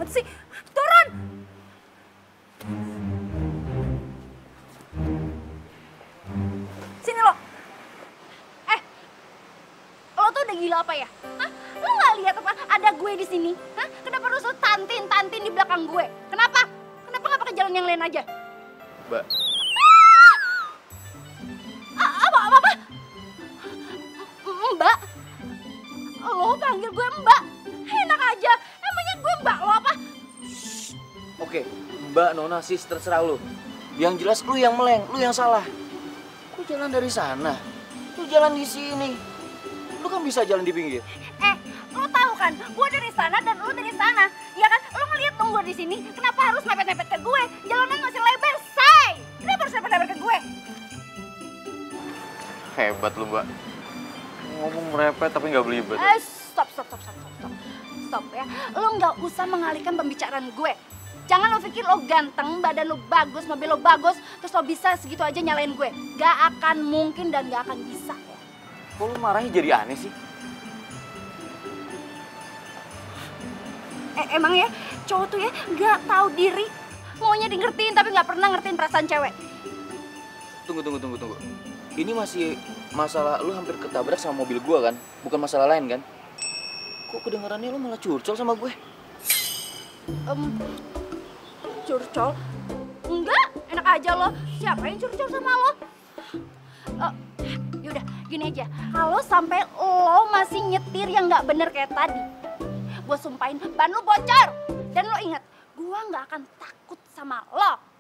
banget sih. Turun! Sini lo. Lo tuh udah gila apa ya? Hah? Lo nggak lihat apa ada gue di sini? Hah? Kenapa harus lo tantin di belakang gue? Kenapa? Kenapa nggak pakai jalan yang lain aja? Mbak. Apa? Mbak? Lo panggil gue Mbak? Enak aja. Emangnya gue Mbak lo apa? Oke, Mbak, Nona, sis, terserah lu. Yang jelas lu yang meleng, lu yang salah. Lu jalan dari sana, lu jalan di sini. Lu kan bisa jalan di pinggir. Lo tahu kan, gue dari sana dan lo dari sana. Ya kan, lo ngeliat dong gue di sini. Kenapa harus mepet-mepet ke gue? Jalanan masih lebar, say. Kenapa harus mepet-mepet ke gue? Hebat lu, Mbak. Ngomong merepet tapi nggak belibet. Stop ya. Lo nggak usah mengalihkan pembicaraan gue. Jangan lo pikir lo ganteng, badan lo bagus, mobil lo bagus, terus lo bisa segitu aja nyalain gue. Gak akan mungkin dan gak akan bisa. Kok lu marahnya jadi aneh sih? Emang ya, cowok tuh ya gak tahu diri. Maunya di ngertiin tapi gak pernah ngertiin perasaan cewek. Tunggu. Ini masih masalah lu hampir ketabrak sama mobil gua kan? Bukan masalah lain kan? Kok kedengarannya lu malah curcol sama gue? Curcol? Enggak, enak aja lo. Siapa yang curcol sama lo? Yaudah, gini aja. Kalau sampai lo masih nyetir yang nggak bener kayak tadi, gue sumpahin ban lo bocor. Dan lo ingat, gue nggak akan takut sama lo.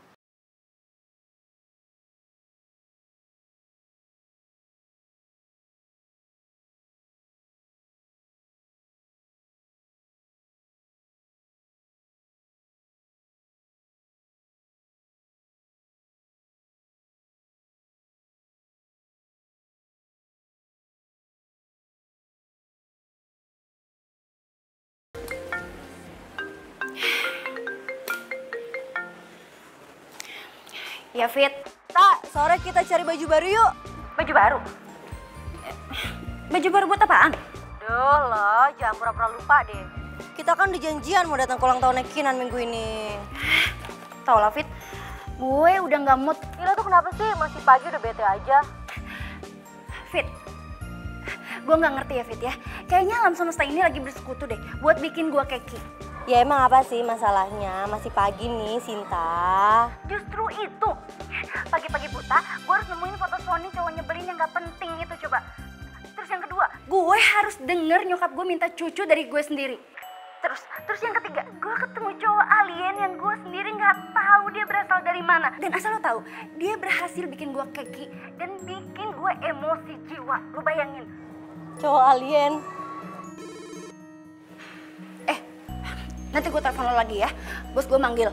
Ya, Fit. Tak, sore kita cari baju baru yuk. Baju baru? Baju baru buat apaan? Duh lo, jangan pura-pura lupa deh. Kita kan udah janjian mau datang ke ulang tahunnya Kinan minggu ini. Tau lah, Fit. Gue udah nggak mood. Lo tuh kenapa sih? Masih pagi udah bete aja. Fit, gue nggak ngerti ya, Fit ya. Kayaknya alam semesta ini lagi bersekutu deh buat bikin gue keki. Ya emang apa sih masalahnya? Masih pagi nih, Sinta. Justru itu. Pagi-pagi buta, gue harus nemuin foto Sony cowok nyebelin yang gak penting itu coba. Terus yang kedua, gue harus denger nyokap gue minta cucu dari gue sendiri. Terus yang ketiga, gue ketemu cowok alien yang gue sendiri gak tahu dia berasal dari mana. Dan asal lo tahu, dia berhasil bikin gue keki dan bikin gue emosi jiwa. Lo bayangin. Cowok alien. Nanti gue telepon lo lagi ya, bos gue manggil.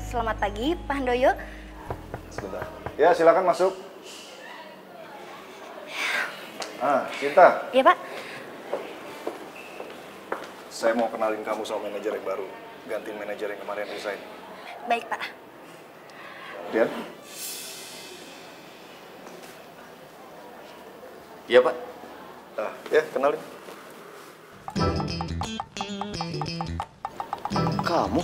Selamat pagi, Pak Handoyo. Sebentar. Ya, silakan masuk. Cinta. Iya, Pak. Saya mau kenalin kamu sama manajer yang baru. Gantiin manajer yang kemarin resign. Baik, Pak. Dian? Iya, Pak. Ya, kenalin. Kamu?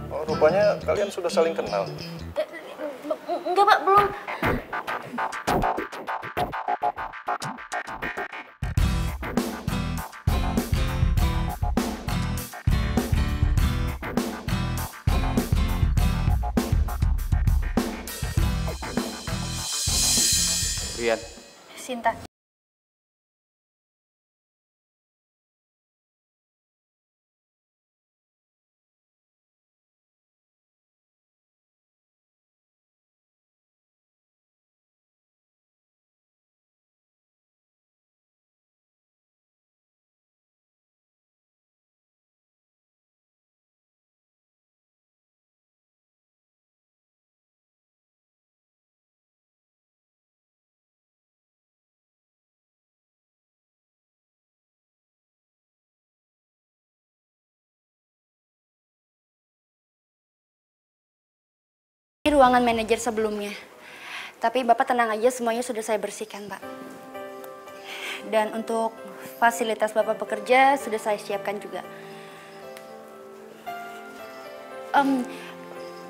Oh, rupanya kalian sudah saling kenal. Enggak, Pak, belum. Rian. Sinta. Ini ruangan manajer sebelumnya. Tapi Bapak tenang aja, semuanya sudah saya bersihkan, Pak. Dan untuk fasilitas Bapak bekerja sudah saya siapkan juga.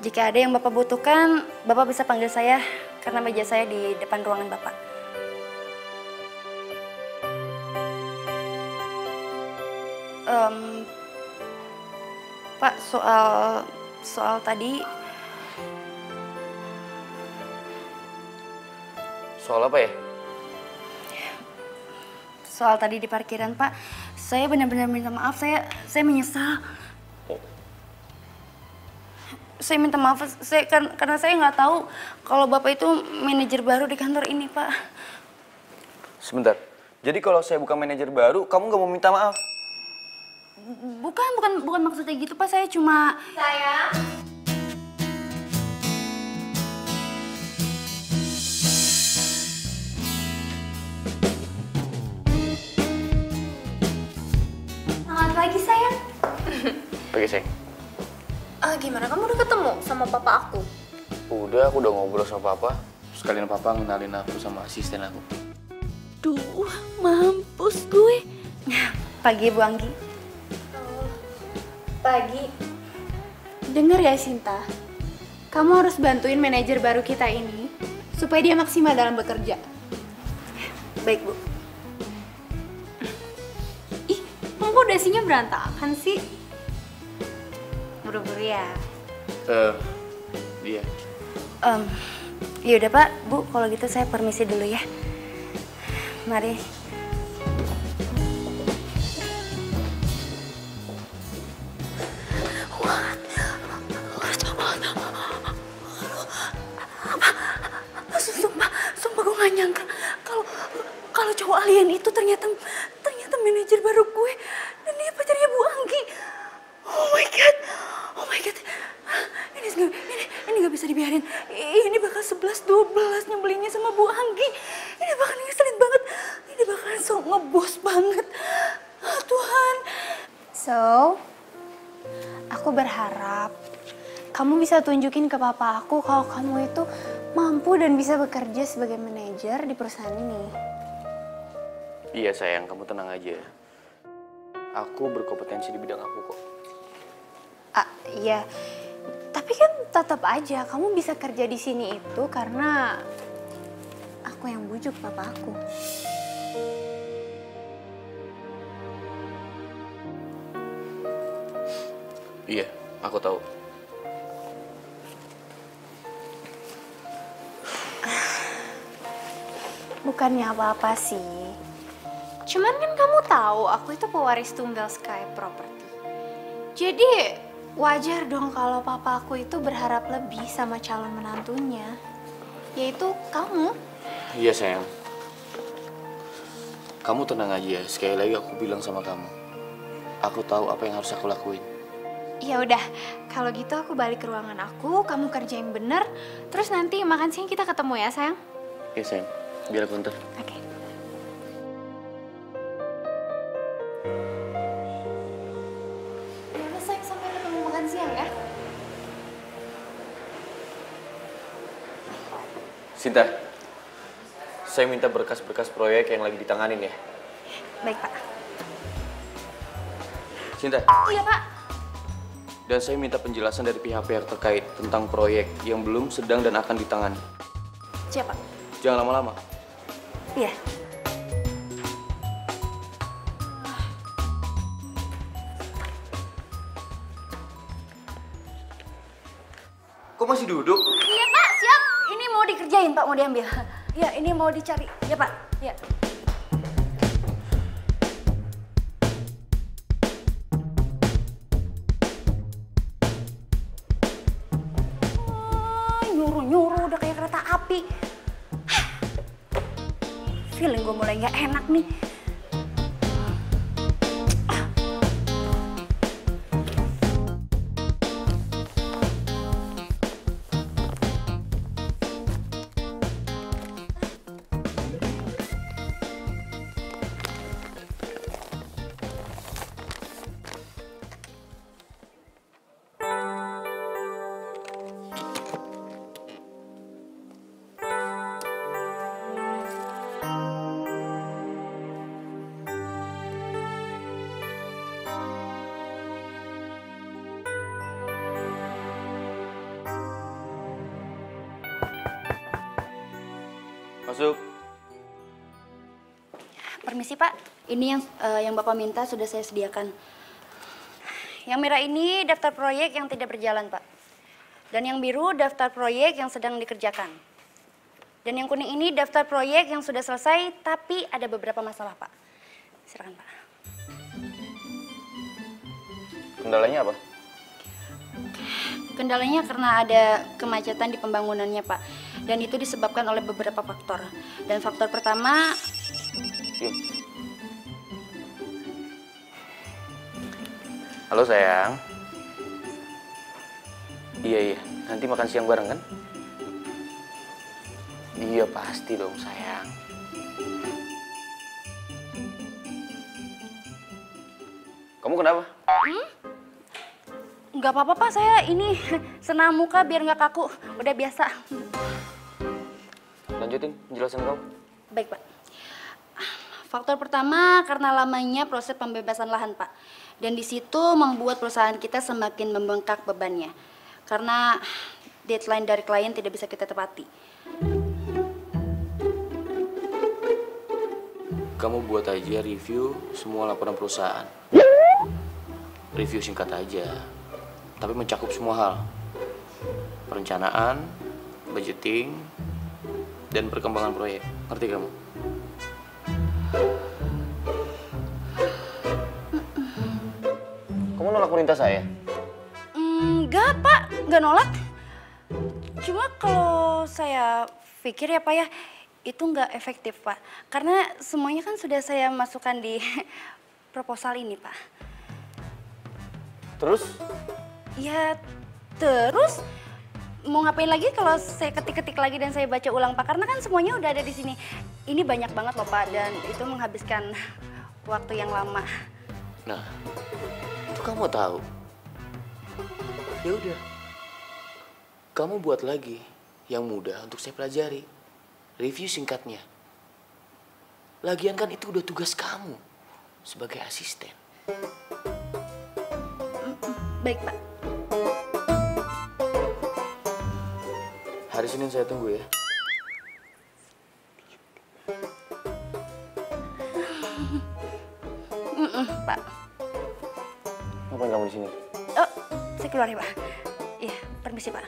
Jika ada yang Bapak butuhkan, Bapak bisa panggil saya karena meja saya di depan ruangan Bapak. Pak, soal tadi. Soal apa ya? Soal tadi di parkiran, Pak. Saya benar-benar minta maaf, saya menyesal. Saya minta maaf, karena saya nggak tahu kalau Bapak itu manajer baru di kantor ini, Pak. Sebentar. Jadi kalau saya bukan manajer baru, kamu nggak mau minta maaf? Bukan maksudnya gitu, Pak. Saya cuma... Sayang. Selamat pagi, sayang. Pagi, sayang. Gimana kamu udah ketemu sama papa aku? Udah, aku udah ngobrol sama papa. Sekalian papa ngenalin aku sama asisten aku. Duh, mampus gue. Pagi, Bu Anggi. Pagi. Dengar ya Sinta, kamu harus bantuin manajer baru kita ini supaya dia maksimal dalam bekerja. Baik, Bu. Ih, kok dasinya berantakan sih? Buru-buru ya? Iya. Yaudah, Pak. Bu, kalau gitu saya permisi dulu ya. Mari. Sumpah gue gak nyangka kalau cowok alien itu ternyata manajer baru gue dan dia pacarnya Bu Anggi. Oh my god, ini gak bisa dibiarin. Ini bakal 11-12 nyebelinnya sama Bu Anggi. Ini bakal ngeselin banget, ini bakal sok ngebos banget. Oh, Tuhan. So, aku berharap kamu bisa tunjukin ke papa aku kalau kamu itu mampu dan bisa bekerja sebagai manajer di perusahaan ini. Iya, sayang. Kamu tenang aja. Aku berkompetensi di bidang aku kok. Iya. Tapi kan tetap aja kamu bisa kerja di sini itu karena aku yang bujuk papa aku. Iya, aku tahu. Bukannya apa-apa sih. Cuman kan kamu tahu aku itu pewaris tunggal Sky Property. Jadi wajar dong kalau papa aku itu berharap lebih sama calon menantunya, yaitu kamu. Iya, sayang. Kamu tenang aja. Sekali lagi aku bilang sama kamu. Aku tahu apa yang harus aku lakuin. Ya udah, kalau gitu aku balik ke ruangan aku, kamu kerja yang bener, terus nanti makan siang kita ketemu ya, sayang. Iya, sayang. Biar aku ntar. Oke. Gimana sayang, sampai ketemu makan siang ya? Sinta, saya minta berkas-berkas proyek yang lagi ditanganin ya. Baik, Pak. Sinta. Iya, Pak. Dan saya minta penjelasan dari pihak-pihak terkait tentang proyek yang belum, sedang, dan akan ditangani. Siap, Pak. Jangan lama-lama. Iya. Kok masih duduk? Iya, Pak. Siap. Ini mau dikerjain, Pak. Mau diambil. Iya, ini mau dicari. Iya, Pak. Iya. Nyuruh-nyuruh udah kayak kereta api. Feeling gue mulai gak enak nih. Masuk. Permisi Pak, ini yang Bapak minta sudah saya sediakan. Yang merah ini daftar proyek yang tidak berjalan Pak. Dan yang biru daftar proyek yang sedang dikerjakan. Dan yang kuning ini daftar proyek yang sudah selesai tapi ada beberapa masalah Pak. Silakan Pak. Kendalanya apa? Kendalanya karena ada kemacetan di pembangunannya Pak. Dan itu disebabkan oleh beberapa faktor. Dan faktor pertama... Halo sayang. Iya, nanti makan siang bareng kan? Iya pasti dong sayang. Kamu kenapa? Nggak apa-apa Pak, saya ini senam muka biar nggak kaku. Udah biasa. Lanjutin penjelasan kamu. Baik Pak. Faktor pertama karena lamanya proses pembebasan lahan Pak. Dan di situ membuat perusahaan kita semakin membengkak bebannya. Karena deadline dari klien tidak bisa kita tepati. Kamu buat aja review semua laporan perusahaan. Review singkat aja, tapi mencakup semua hal. Perencanaan, budgeting, dan perkembangan proyek. Ngerti kamu? Kamu nolak perintah saya? Enggak Pak, nggak nolak. Cuma kalau saya pikir ya Pak ya, itu nggak efektif Pak. Karena semuanya kan sudah saya masukkan di proposal ini Pak. Terus? Ya terus mau ngapain lagi kalau saya ketik-ketik lagi dan saya baca ulang Pak? Karena kan semuanya udah ada di sini. Ini banyak banget loh Pak dan itu menghabiskan waktu yang lama. Nah, itu kamu tahu. Ya udah, kamu buat lagi yang mudah untuk saya pelajari. Review singkatnya. Lagian kan itu udah tugas kamu sebagai asisten. Baik Pak. Hari Senin saya tunggu ya. Pak. Ngapain kamu di sini? Oh, saya keluar ya Pak. Iya, permisi Pak.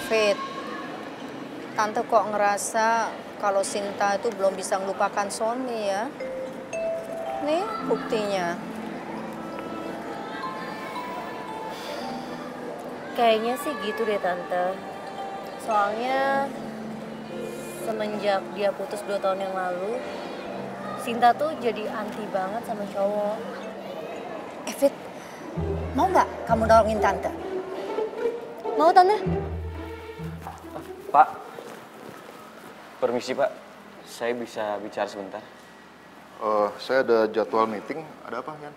Fit, Tante kok ngerasa kalau Sinta itu belum bisa melupakan Sony ya. Nih buktinya. Kayaknya sih gitu deh Tante. Soalnya semenjak dia putus 2 tahun yang lalu, Sinta tuh jadi anti banget sama cowok. Fit, mau nggak kamu nolongin Tante? Mau Tante? Pak, permisi Pak. Saya bisa bicara sebentar. Saya ada jadwal meeting. Ada apa, Yan?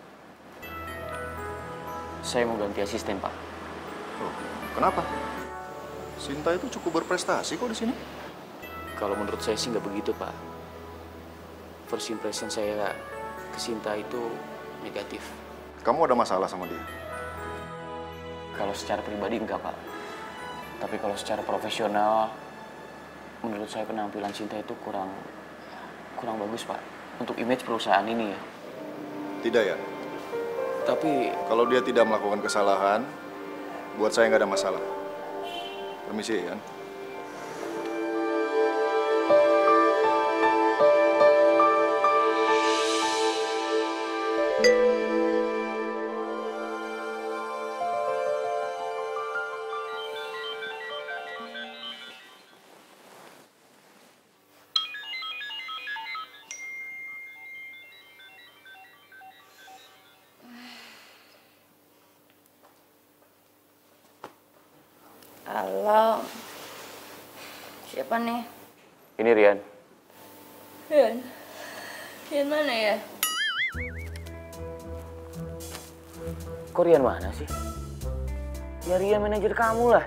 Saya mau ganti asisten Pak. Oh, kenapa? Sinta itu cukup berprestasi kok di sini. Kalau menurut saya sih nggak begitu Pak. First impression saya ke Sinta itu negatif. Kamu ada masalah sama dia? Kalau secara pribadi enggak Pak. Tapi kalau secara profesional, menurut saya penampilan Sinta itu kurang bagus Pak. Untuk image perusahaan ini ya. Tidak ya? Tapi Kalau dia tidak melakukan kesalahan, buat saya nggak ada masalah. Permisi, Yan. Halo. Siapa nih? ini Rian. Rian mana ya? Kok Rian mana sih? Ya Rian manajer kamu lah.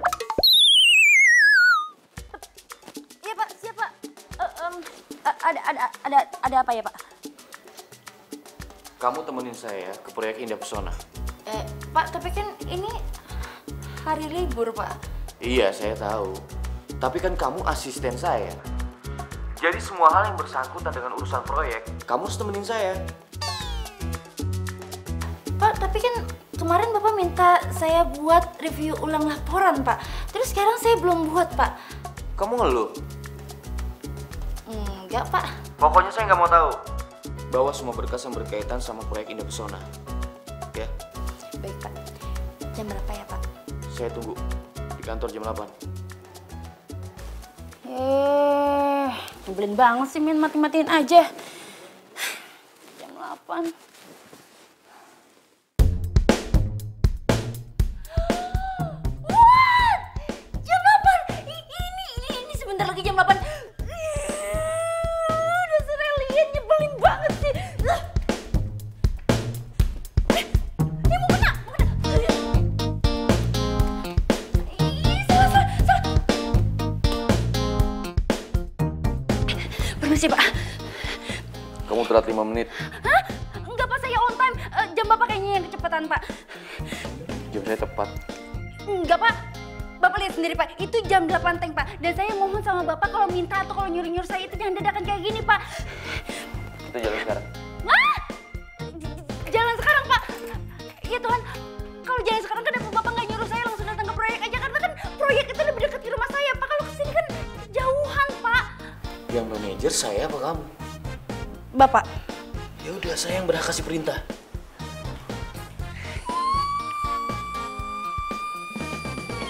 Iya Pak, siapa? Ada apa ya Pak? Kamu temenin saya ke proyek Indah Pesona. Pak, tapi kan ini hari libur, Pak. Iya, saya tahu. Tapi kan kamu asisten saya. Jadi semua hal yang bersangkutan dengan urusan proyek, kamu harus temenin saya. Pak, tapi kan kemarin Bapak minta saya buat review ulang laporan, Pak. Terus sekarang saya belum buat, Pak. Kamu ngeluh? Enggak, Pak. Pokoknya saya nggak mau tahu. Bawa semua berkas yang berkaitan sama proyek Indah Pesona. Ya? Baik, Pak. Jam berapa ya, Pak? Saya tunggu di kantor jam 8. Nyebelin banget sih, Min, mati-matiin aja. Jam 8. What? Jam 8? Ini sebentar lagi jam 8. Dasar alien, nyebelin banget sih. Mau kena. Salah. Permisi, Pak. Kamu telat 5 menit. Hah? Enggak, Pak, saya on time. Jam Bapak kayaknya yang kecepatan, Pak. Jam saya tepat. Enggak, Pak. Bapak lihat sendiri, Pak. Itu jam 8 teng, Pak. Dan saya mohon sama Bapak kalau minta atau kalau nyuruh-nyuruh saya itu jangan dadakan kayak gini, Pak. Kita jalan sekarang. Hah? Jalan sekarang, Pak. Ya Tuhan, kalau jalan sekarang kenapa Bapak nggak nyuruh saya langsung datang ke proyek aja? Karena kan proyek itu lebih dekat di rumah saya, Pak. Kalau kesini kan jauhan, Pak. Yang manajer saya apa kamu? Bapak. Ya udah, saya yang berhak kasih perintah.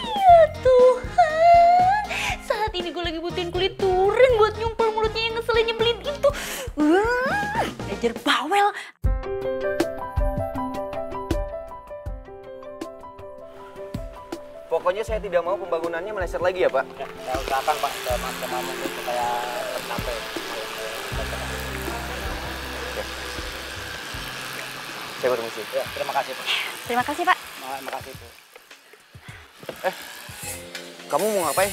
Ya Tuhan, saat ini gue lagi butuhin kulit turin buat nyumpel mulutnya yang ngeselin nyebelin itu. Belajar bawel. Pokoknya saya tidak mau pembangunannya meleset lagi ya, Pak. Ya, saya usahakan Pak semaksimal mungkin supaya tercapai. Saya permisi. Ya, terima kasih Pak. Terima kasih, Pak. Terima kasih Bu. Kamu mau ngapain?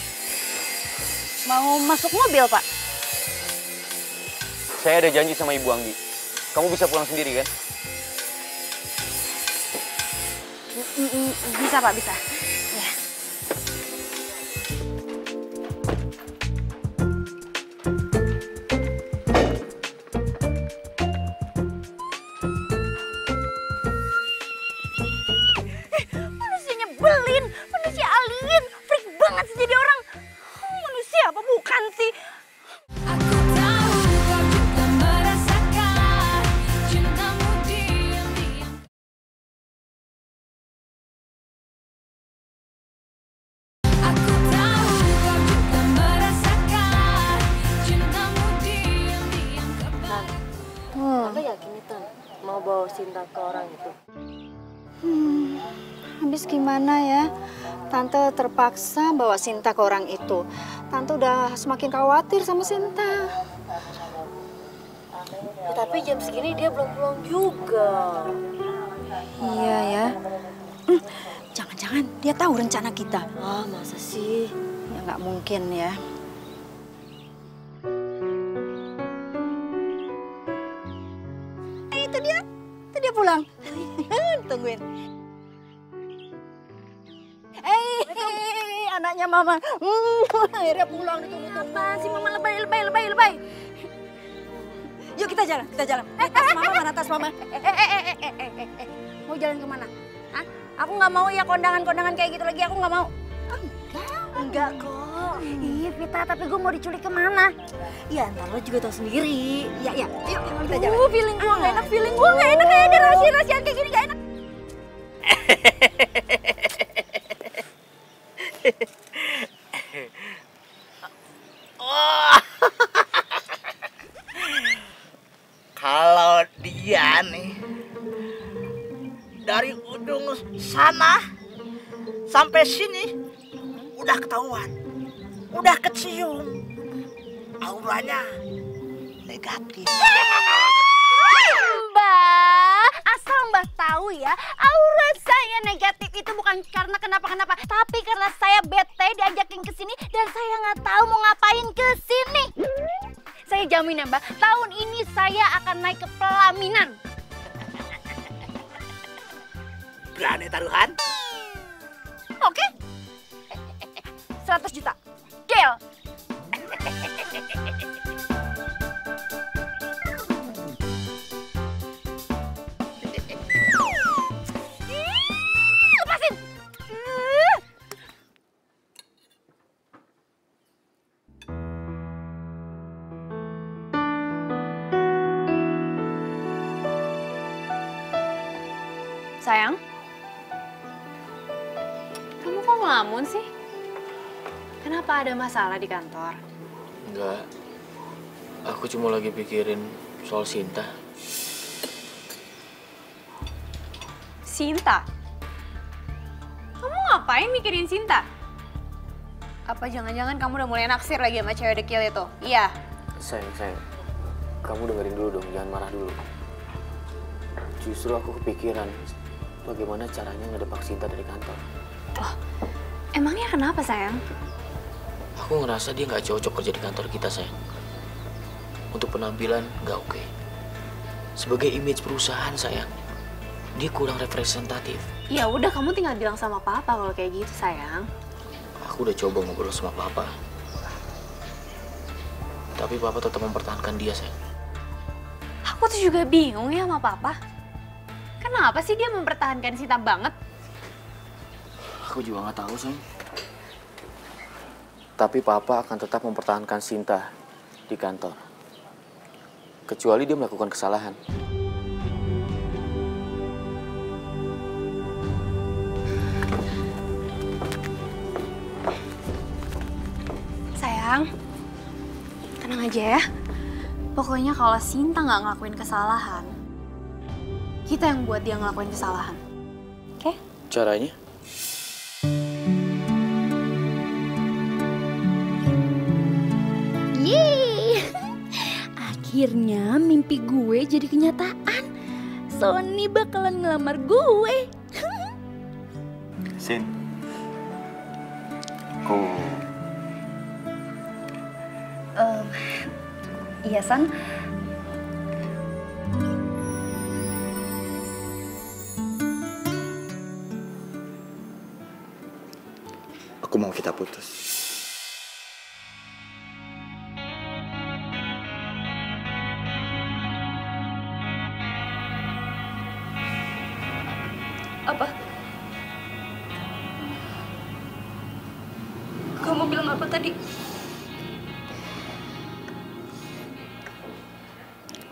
Mau masuk mobil, Pak? Saya ada janji sama Ibu Anggi. Kamu bisa pulang sendiri kan? Bisa, Pak, bisa. Ya. Manusia nyebelin, manusia alien, freak banget sih jadi orang. Manusia apa bukan sih? Aku tahu kau juga merasakan cintamu diam-diam. Aku tahu kau juga merasakan cintamu diam-diam kembali. Tante yakin nih, Tan, mau bawa Sinta ke orang itu? Habis gimana ya? Tante terpaksa bawa Sinta ke orang itu. Tante udah semakin khawatir sama Sinta. Ya, tapi jam segini dia belum pulang juga. Iya ya. Jangan-jangan dia tahu rencana kita. Ah, masa sih? Ya nggak mungkin ya. Itu dia pulang. Tungguin. Anaknya Mama. Akhirnya pulang ditunggu-tunggu. Apaan sih Mama lebay. Yuk kita jalan. Tas Mama mana tas Mama? Mau jalan kemana? Hah? Aku nggak mau ya kondangan-kondangan kayak gitu lagi. Aku nggak mau. Enggak kok. Iya Vita, tapi gue mau diculik kemana? Ya ntar lo juga tahu sendiri. Ya. Yuk kita jalan. Feeling gue nggak enak, feeling gue nggak enak. Kayak ada rahasia-rahasiaan kayak gini nggak enak. Kalau dia nih dari ujung sana sampai sini udah ketahuan, udah kecium, auranya negatif. Mbak, asal Mbak tahu ya, aura saya negatif itu bukan karena kenapa-kenapa, tapi karena saya bete diajakin ke sini dan saya nggak tahu mau ngapain ke sini. Saya jamin ya Mbak, tahun ini saya akan naik ke pelaminan. Berani taruhan? Oke. 100 juta. Deal. Lepasin. Sayang, kamu kok ngelamun sih? Kenapa ada masalah di kantor? Enggak. Aku cuma lagi pikirin soal Sinta. Sinta? Kamu ngapain mikirin Sinta? Apa jangan-jangan kamu udah mulai naksir lagi sama cewek dekil itu? Iya. Sayang. Kamu dengerin dulu dong, jangan marah dulu. Justru aku kepikiran bagaimana caranya ngedebak Sinta dari kantor. Oh, emangnya kenapa sayang? Aku ngerasa dia nggak cocok kerja di kantor kita, sayang. Untuk penampilan nggak oke. Sebagai image perusahaan, sayang, dia kurang representatif. Ya udah, kamu tinggal bilang sama papa kalau kayak gitu sayang. Aku udah coba ngobrol sama papa. Tapi papa tetap mempertahankan dia, sayang. Aku tuh juga bingung ya sama papa. Kenapa sih dia mempertahankan Sinta banget? Aku juga nggak tahu, sayang. Tapi papa akan tetap mempertahankan Sinta di kantor. Kecuali dia melakukan kesalahan. Sayang, tenang aja ya. Pokoknya kalau Sinta nggak ngelakuin kesalahan, kita yang buat dia ngelakuin kesalahan. Oke? Caranya? Yeay! Akhirnya mimpi gue jadi kenyataan. Sony bakalan ngelamar gue. Sin. Kok Iya, San. aku mau kita putus. Apa? Kamu bilang apa tadi?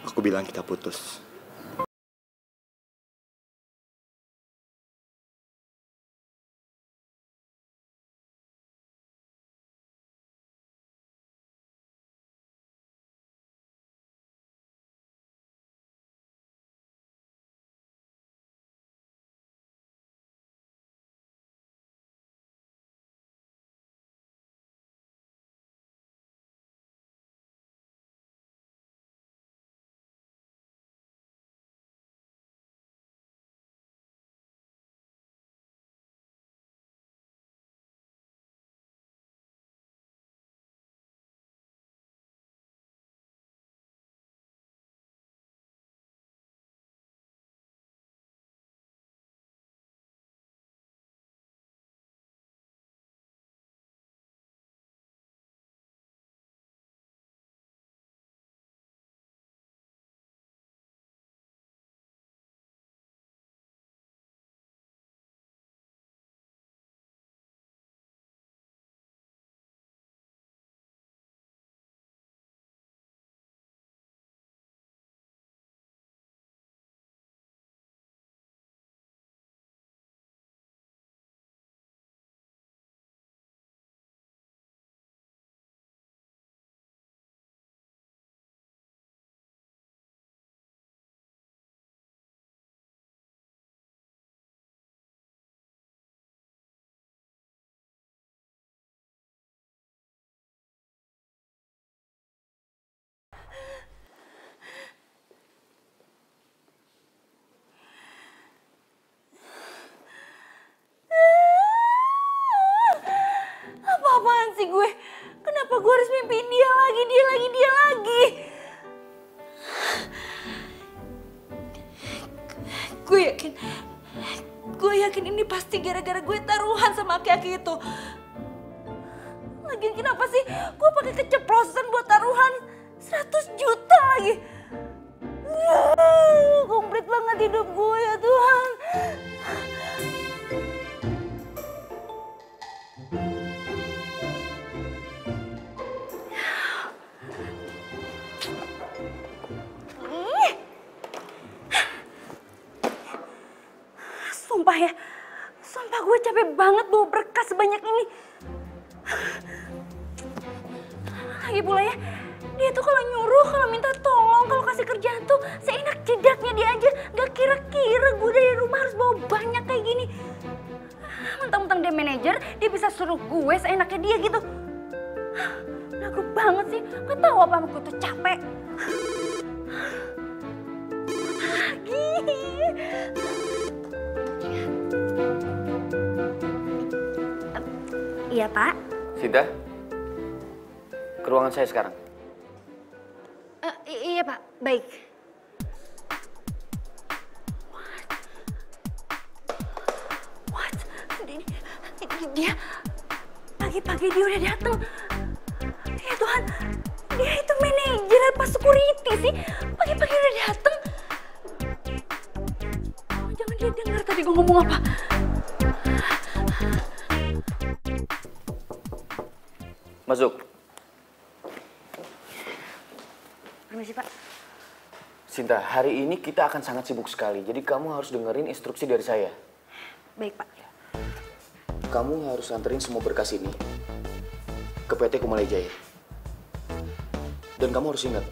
Aku bilang kita putus. Gue yakin ini pasti gara-gara gue taruhan sama aki-aki itu. Lagian kenapa sih gue pakai keceplosan buat taruhan 100 juta lagi? Komplit banget hidup gue ya Tuhan. Sumpah ya, sumpah gue capek banget bawa berkas sebanyak ini. Lagi pula ya, dia tuh kalau nyuruh, kalau minta tolong, kalau kasih kerjaan tuh seenak jedaknya dia aja. Gak kira-kira gue dari rumah harus bawa banyak kayak gini. Mentang-mentang dia manajer, dia bisa suruh gue seenaknya dia gitu. Lagu banget sih, gak tahu apa gue tuh capek. Lagi. Iya Pak. Sinta, ke ruangan saya sekarang. Iya Pak, baik. What? Dia pagi-pagi dia udah datang. Ya Tuhan, dia itu manajer apa security sih? Pagi-pagi udah datang. Jangan dia dengar tadi gue ngomong apa. Masuk. Permisi Pak. Sinta, hari ini kita akan sangat sibuk sekali. Jadi kamu harus dengerin instruksi dari saya. Baik Pak. Kamu harus anterin semua berkas ini ke PT Kumalaya Jaya. Dan kamu harus ingat,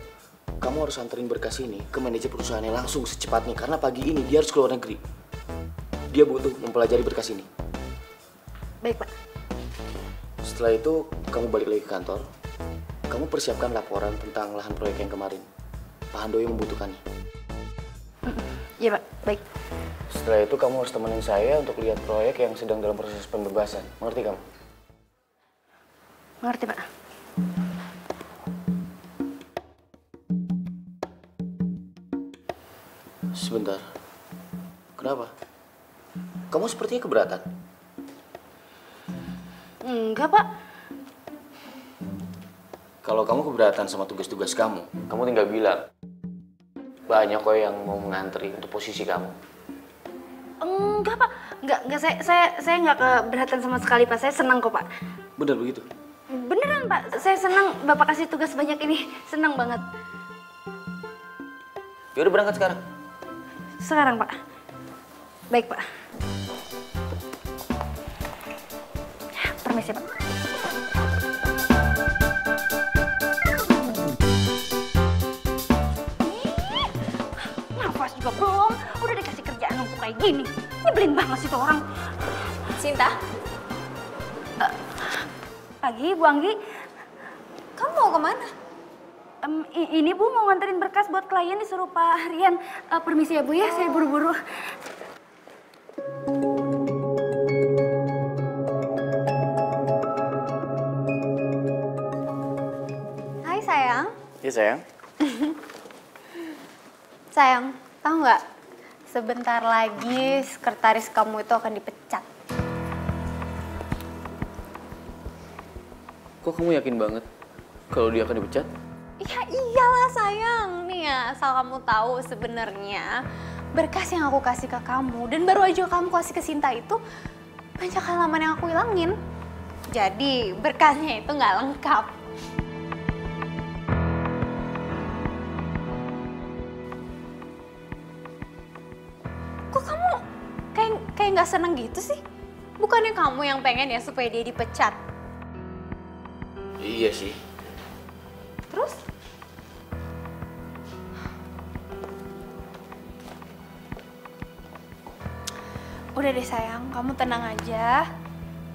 kamu harus anterin berkas ini ke manajer perusahaannya langsung secepatnya. Karena pagi ini dia harus keluar negeri. Dia butuh mempelajari berkas ini. Baik Pak. Setelah itu, kamu balik lagi ke kantor. Kamu persiapkan laporan tentang lahan proyek yang kemarin. Pak Handoyo membutuhkannya. Iya Pak, baik. Setelah itu, kamu harus temenin saya untuk lihat proyek yang sedang dalam proses pembebasan. Mengerti kamu? Mengerti Pak. Sebentar. Kenapa? Kamu sepertinya keberatan. Enggak Pak. Kalau kamu keberatan sama tugas-tugas kamu tinggal bilang. Banyak kok yang mau mengantri untuk posisi kamu. Enggak Pak, enggak saya nggak keberatan sama sekali Pak. Saya senang kok Pak. Benar begitu? Beneran Pak, saya senang Bapak kasih tugas banyak ini. Senang banget. Ya udah berangkat sekarang. Sekarang Pak. Baik Pak. Permisi Pak. Nafas juga belum, udah dikasih kerjaan numpuk kayak gini. Nyebelin banget sih tuh orang. Sinta, Pagi Bu Anggi. kamu mau kemana? Ini Bu mau nganterin berkas buat klien disuruh Pak Rian. Permisi ya Bu ya, saya buru-buru. Hai sayang. Iya sayang. Sayang, tahu nggak? Sebentar lagi sekretaris kamu itu akan dipecat. Kok kamu yakin banget kalau dia akan dipecat? Ya iyalah sayang. Nih ya, asal kamu tahu sebenarnya berkas yang aku kasih ke kamu dan baru aja kamu kasih ke Sinta itu banyak halaman yang aku hilangin. Jadi berkasnya itu nggak lengkap. Kok kamu kayak nggak seneng gitu sih? Bukannya kamu yang pengen ya supaya dia dipecat? Iya sih. Terus? Udah deh sayang, kamu tenang aja.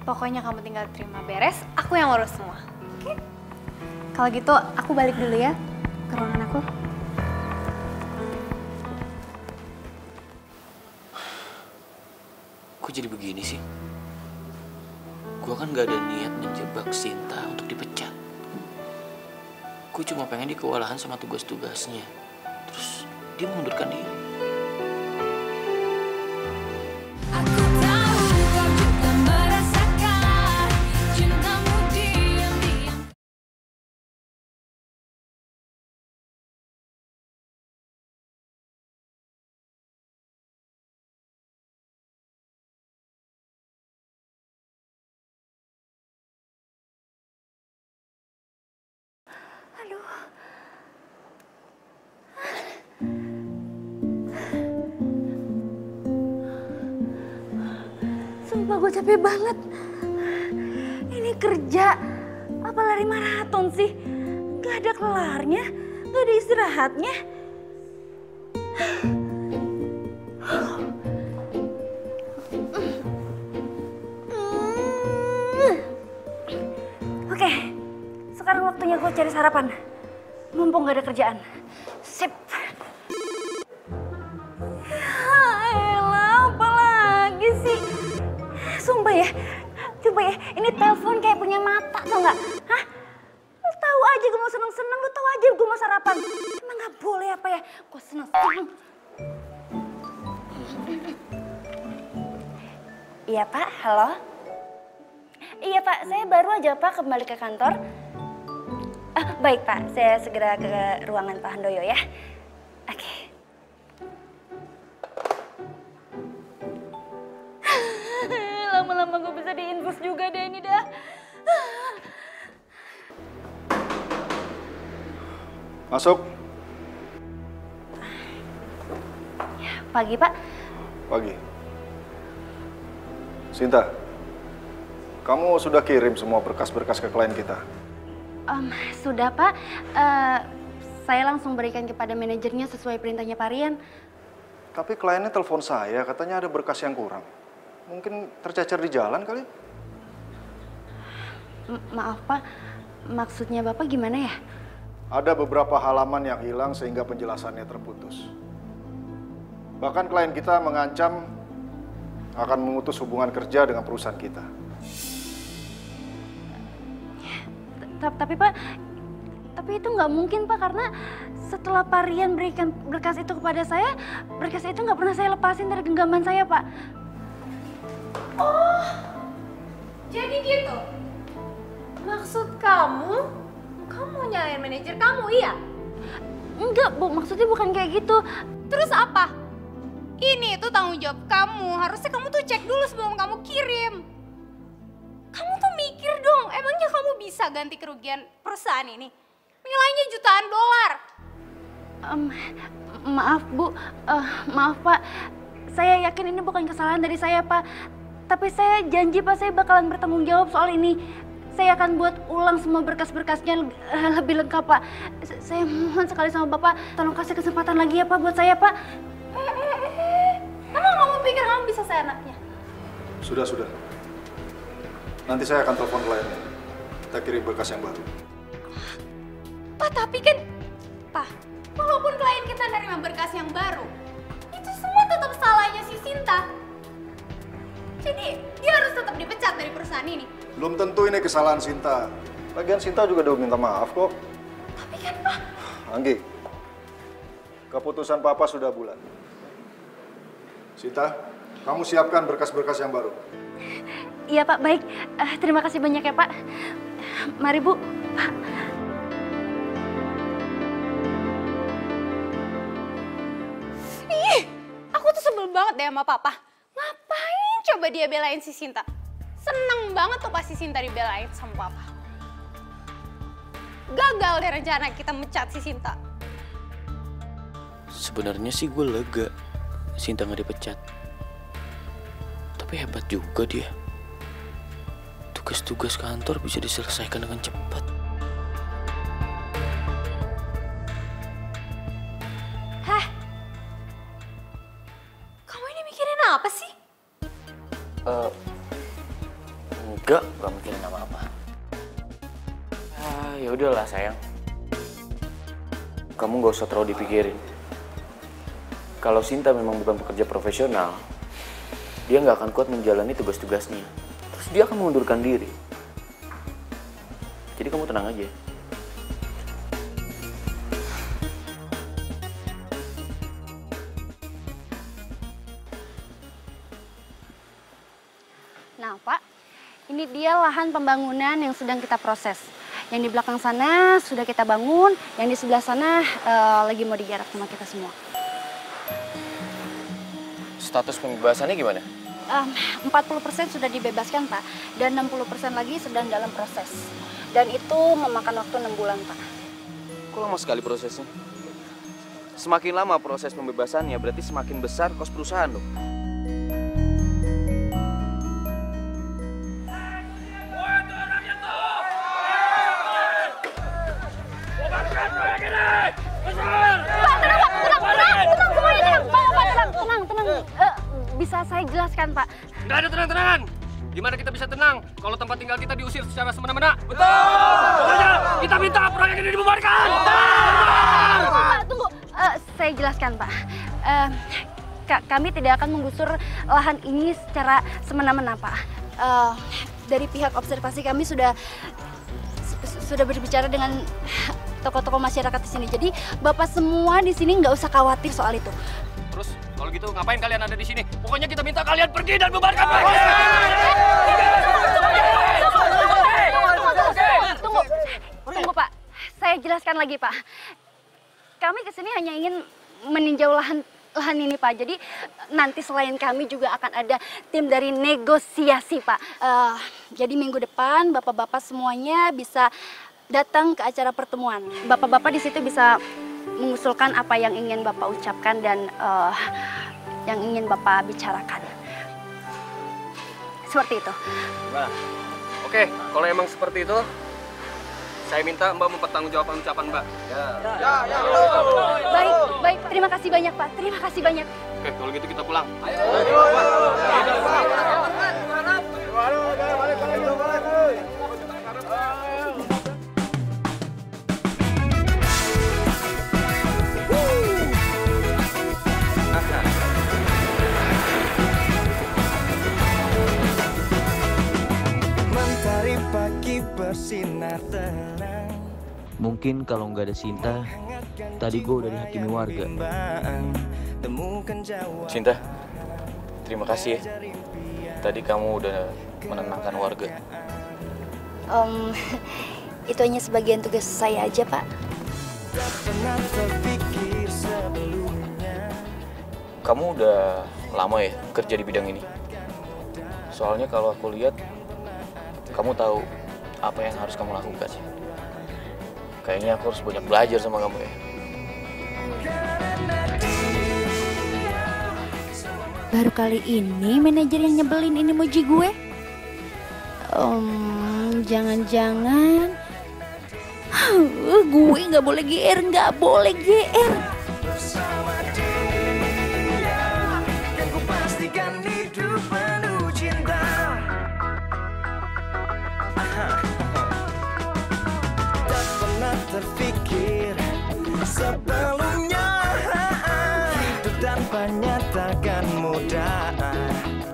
Pokoknya kamu tinggal terima beres, aku yang urus semua. Oke? Kalau gitu aku balik dulu ya ke ruangan aku. Kok jadi begini sih? Gua kan gak ada niat menjebak Sinta untuk dipecat. Gue cuma pengen dia kewalahan sama tugas-tugasnya. Terus dia mengundurkan diri. Aku Aduh. Sumpah gue capek banget. Ini kerja, apa lari maraton sih? Gak ada kelarnya, gak ada istirahatnya. Oke, sekarang waktunya gue cari sarapan. Mumpung gak ada kerjaan. Sip. Elah, apa lagi sih? Sumpah ya, coba ya, ini telepon kayak punya mata, tau gak? Hah? Lu tahu aja gue mau seneng-seneng, lu tahu aja gue mau sarapan. Emang gak boleh apa ya? Gue seneng-seneng. Iya Pak, halo? Iya Pak, saya baru aja Pak kembali ke kantor. Baik Pak, saya segera ke ruangan Pak Handoyo ya. Oke. Lama-lama gue bisa diinfus juga deh ini dah. Masuk. Pagi Pak. Pagi. Sinta, kamu sudah kirim semua berkas-berkas ke klien kita? Sudah Pak. Saya langsung berikan kepada manajernya sesuai perintahnya Pak Rian. Tapi kliennya telepon saya, katanya ada berkas yang kurang. Mungkin tercecer di jalan kali? Maaf Pak, maksudnya Bapak gimana ya? Ada beberapa halaman yang hilang sehingga penjelasannya terputus. Bahkan klien kita mengancam akan memutus hubungan kerja dengan perusahaan kita. Tapi Pak, tapi itu nggak mungkin Pak, karena setelah Pak Rian berikan berkas itu kepada saya, berkas itu nggak pernah saya lepasin dari genggaman saya Pak. Oh, jadi gitu? Maksud kamu nyalain manajer kamu, iya? Enggak Bu, maksudnya bukan kayak gitu. Terus apa? Ini itu tanggung jawab kamu, harusnya kamu tuh cek dulu sebelum kamu kirim. Kamu tuh mikir dong, emangnya kamu bisa ganti kerugian perusahaan ini? Nilainya jutaan dolar. Maaf Bu, maaf Pak. Saya yakin ini bukan kesalahan dari saya Pak. Tapi saya janji Pak, saya bakalan bertanggung jawab soal ini. Saya akan buat ulang semua berkas-berkasnya lebih lengkap Pak. Saya mohon sekali sama Bapak, tolong kasih kesempatan lagi ya Pak buat saya Pak. Emang kamu pikir kamu bisa seenaknya? Sudah. Nanti saya akan telepon kliennya. Kita kirim berkas yang baru. Pak, tapi kan, Pak, walaupun klien kita nerima berkas yang baru, itu semua tetap salahnya si Sinta. Jadi, dia harus tetap dipecat dari perusahaan ini. Belum tentu ini kesalahan Sinta. Lagian Sinta juga udah minta maaf kok. Tapi kan, Pak... Anggi, keputusan Papa sudah bulat. Sinta, kamu siapkan berkas-berkas yang baru. Iya Pak, baik. Terima kasih banyak ya Pak. Mari Bu. Pak. Ih, aku tuh sebel banget deh sama Papa. Ngapain coba dia belain si Sinta? Seneng banget tuh pas si Sinta dibelain sama Papa. Gagal deh rencana kita mecat si Sinta. Sebenarnya sih gue lega Sinta nggak dipecat. Tapi hebat juga dia. Tugas-tugas kantor bisa diselesaikan dengan cepat. Hah? Kamu ini mikirin apa sih? Enggak mikirin apa-apa. Ya udahlah sayang. Kamu nggak usah terlalu dipikirin. Kalau Sinta memang bukan pekerja profesional, dia nggak akan kuat menjalani tugas-tugasnya. Terus dia akan mengundurkan diri. Jadi kamu tenang aja. Nah Pak, ini dia lahan pembangunan yang sedang kita proses. Yang di belakang sana sudah kita bangun, yang di sebelah sana lagi mau digarap sama kita semua. Status pembebasannya gimana? 40% sudah dibebaskan Pak, dan 60% lagi sedang dalam proses. Dan itu memakan waktu 6 bulan Pak. Kok lama sekali prosesnya? Semakin lama proses pembebasannya, berarti semakin besar kos perusahaan loh. Tenang. Bisa saya jelaskan, Pak. Nggak ada tenang-tenangan. Gimana kita bisa tenang kalau tempat tinggal kita diusir secara semena-mena? Betul! Makanya kita minta proyek ini dibubarkan! Pak, tunggu. Saya jelaskan, Pak. Kami tidak akan menggusur lahan ini secara semena-mena, Pak. Dari pihak observasi kami sudah berbicara dengan tokoh-tokoh masyarakat di sini. Jadi Bapak semua di sini nggak usah khawatir soal itu. Terus kalau gitu ngapain kalian ada di sini? Pokoknya kita minta kalian pergi dan bubarkan proyek ini! Tunggu, Pak. Saya jelaskan lagi, Pak. Kami kesini hanya ingin meninjau lahan ini, Pak. Jadi nanti selain kami juga akan ada tim dari negosiasi, Pak. Jadi minggu depan bapak-bapak semuanya bisa datang ke acara pertemuan. Bapak-bapak di situ bisa mengusulkan apa yang ingin Bapak ucapkan dan yang ingin Bapak bicarakan. Seperti itu. Nah, oke, kalau emang seperti itu, saya minta Mbak mempertanggungjawabkan ucapan Mbak. Ya. Baik. Terima kasih banyak, Pak. Terima kasih banyak. Oke, kalau gitu kita pulang. Mentari pagi bersinar tenang. Mungkin kalau nggak ada Sinta, tadi gue udah dihakimi warga. Sinta, terima kasih ya. Tadi kamu udah menenangkan warga. Itu hanya sebagian tugas saya aja, Pak. Kamu udah lama ya kerja di bidang ini? Soalnya kalau aku lihat, kamu tahu apa yang harus kamu lakukan. Kayaknya aku harus banyak belajar sama kamu ya. Baru kali ini manajer yang nyebelin ini muji gue. Jangan-jangan gue nggak boleh GR. Dan ku pastikan hidup penuh cinta. Tak pernah terpikir sebelumnya hidup tanpa nyata kan mudah.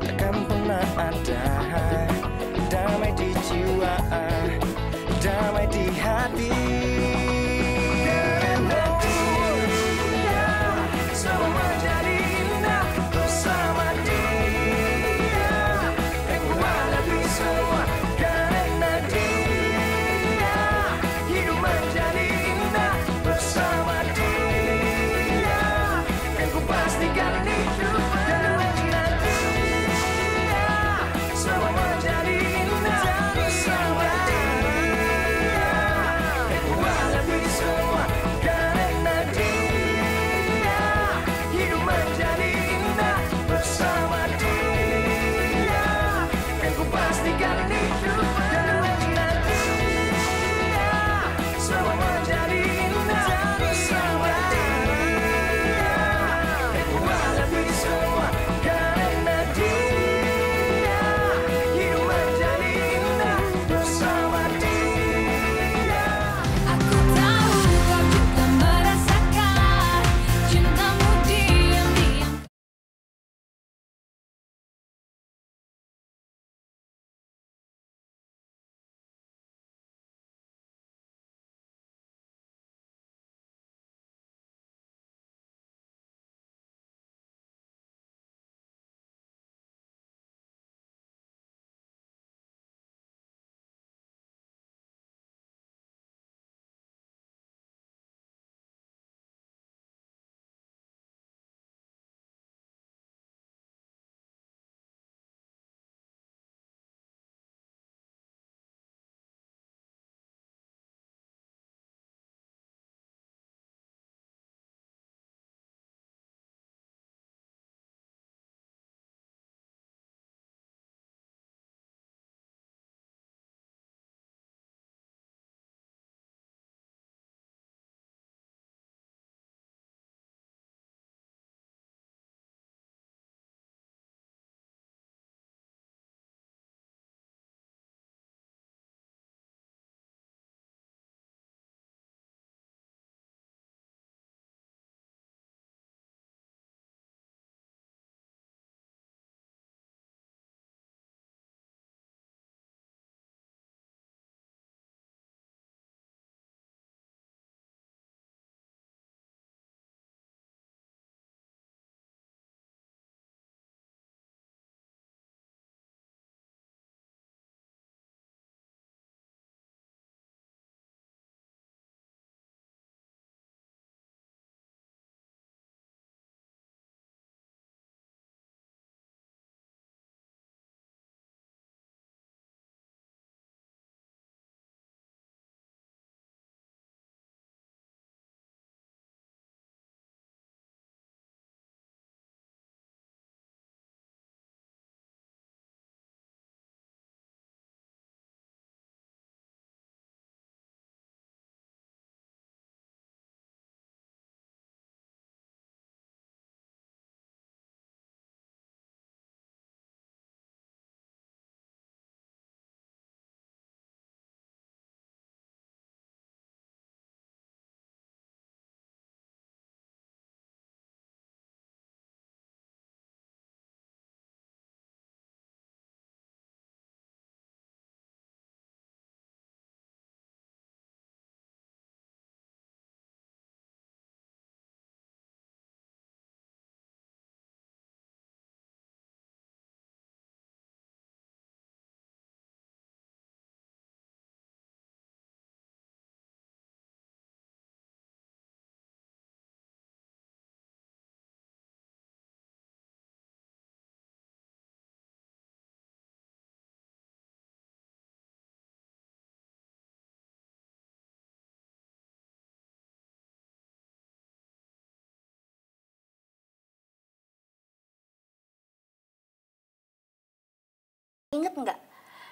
Takkan pernah ada damai di jiwa, damai di hati. Semua menjadi indah bersama dia. Dan ku hadapi semua karena dia. Hidup menjadi indah bersama dia.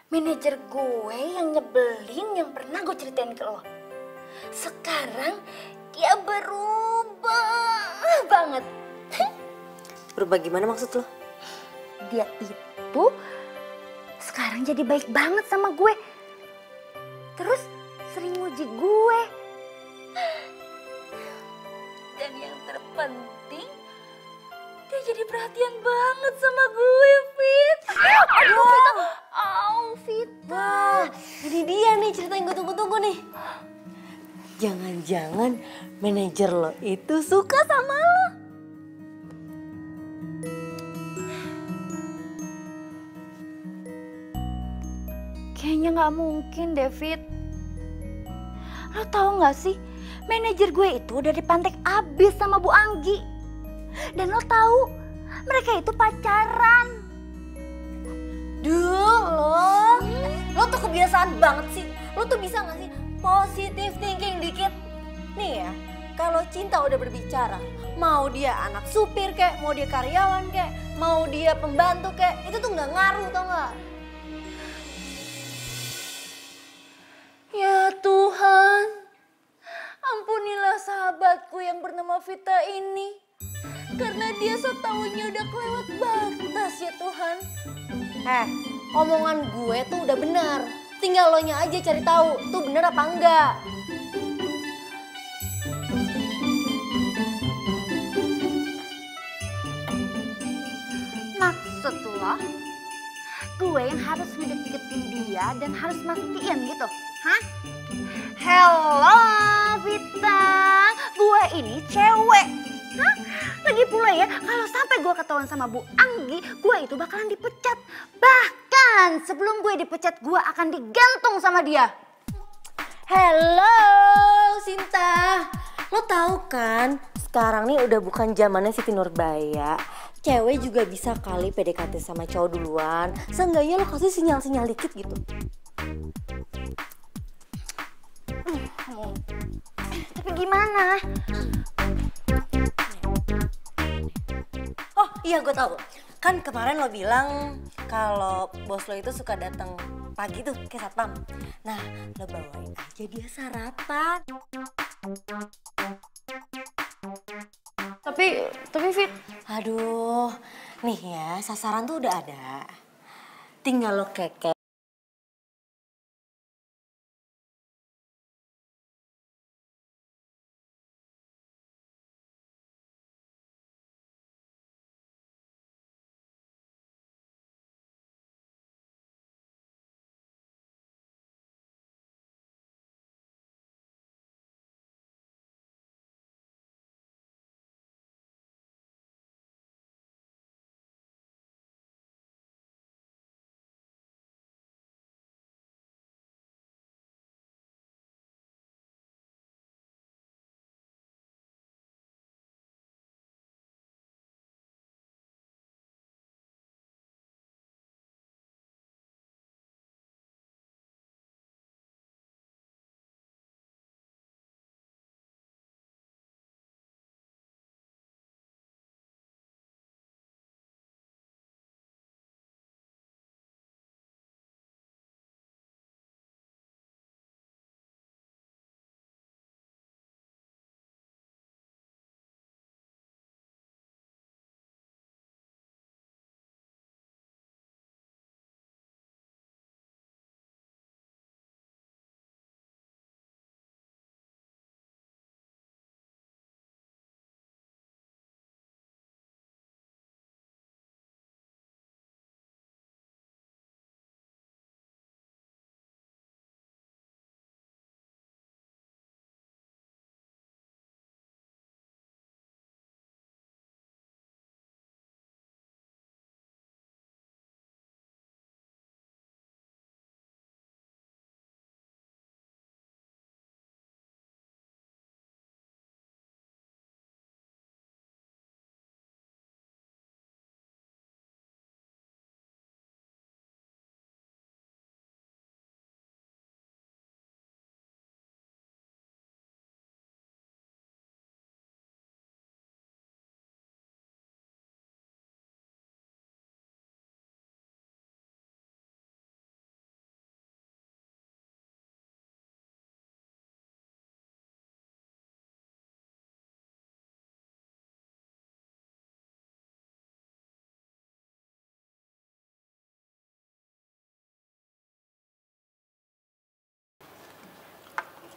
Manajer gue yang nyebelin yang pernah gue ceritain ke lo. Sekarang dia berubah banget. Berubah gimana maksud lo? Dia itu sekarang jadi baik banget sama gue. Terus sering muji gue. Dan yang terpenting, dia jadi perhatian banget sama gue, Fit. Aduh, Vita. Vita. Wah, ini dia nih cerita yang gue tunggu-tunggu nih. Jangan-jangan manajer lo itu suka sama lo. Kayaknya nggak mungkin, David. Lo tahu nggak sih, manajer gue itu udah dipantek abis sama Bu Anggi. Dan lo tahu, mereka itu pacaran. Duh, lo tuh kebiasaan banget sih. Lo tuh bisa gak sih positive thinking dikit? Nih ya, kalau cinta udah berbicara, mau dia anak supir kek, mau dia karyawan kek, mau dia pembantu kek, itu tuh gak ngaruh, tau gak? Ya Tuhan, ampunilah sahabatku yang bernama Vita ini. Karena dia setaunya udah kelewat batas ya Tuhan. Omongan gue tuh udah benar. Tinggal lo nya aja cari tahu tuh bener apa enggak. Maksud lo, gue yang harus ngedeketin dia dan harus mastiin gitu, hah? Hello Vita, gue ini cewek. Hah? Lagi pula ya, kalau sampai gue ketahuan sama Bu Anggi, gue itu bakalan dipecat. Bahkan sebelum gue dipecat, gue akan digantung sama dia. Hello Sinta, lo tahu kan sekarang nih udah bukan zamannya Siti Nurbaya. Cewek juga bisa kali PDKT sama cowok duluan. Seenggaknya lo kasih sinyal-sinyal dikit gitu. Tapi gimana? Oh iya gue tahu. Kan kemarin lo bilang kalau bos lo itu suka datang pagi tuh ke satpam. Nah lo bawain aja dia sarapan. Tapi Fit. Aduh, nih ya sasaran tuh udah ada. Tinggal lo keke.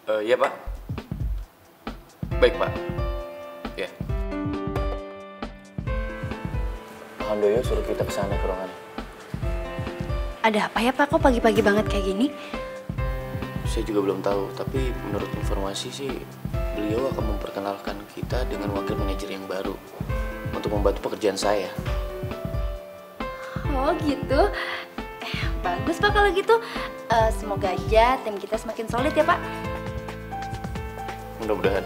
Iya Pak. Baik Pak. Ya. Pak Handoyo suruh kita ke sana ke ruangan. Ada apa ya Pak? Kok pagi-pagi banget kayak gini? Saya juga belum tahu, tapi menurut informasi sih beliau akan memperkenalkan kita dengan wakil manajer yang baru untuk membantu pekerjaan saya. Oh gitu. Bagus Pak kalau gitu. Semoga aja tim kita semakin solid ya Pak. Mudah-mudahan.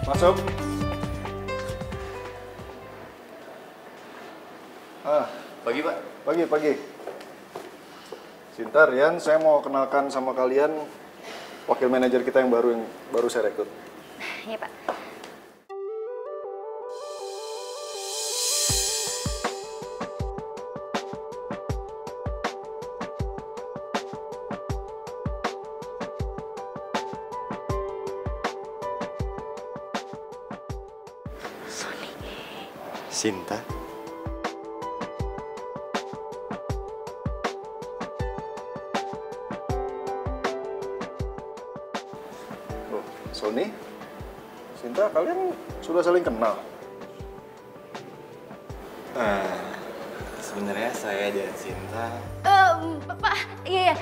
Masuk. Pagi Pak. Pagi. Sinta, Rian, saya mau kenalkan sama kalian wakil manajer kita yang baru saya rekrut. Iya Pak. Sinta. Oh, Sony, Sinta, kalian sudah saling kenal? Sebenarnya saya dan Sinta. Pak, iya,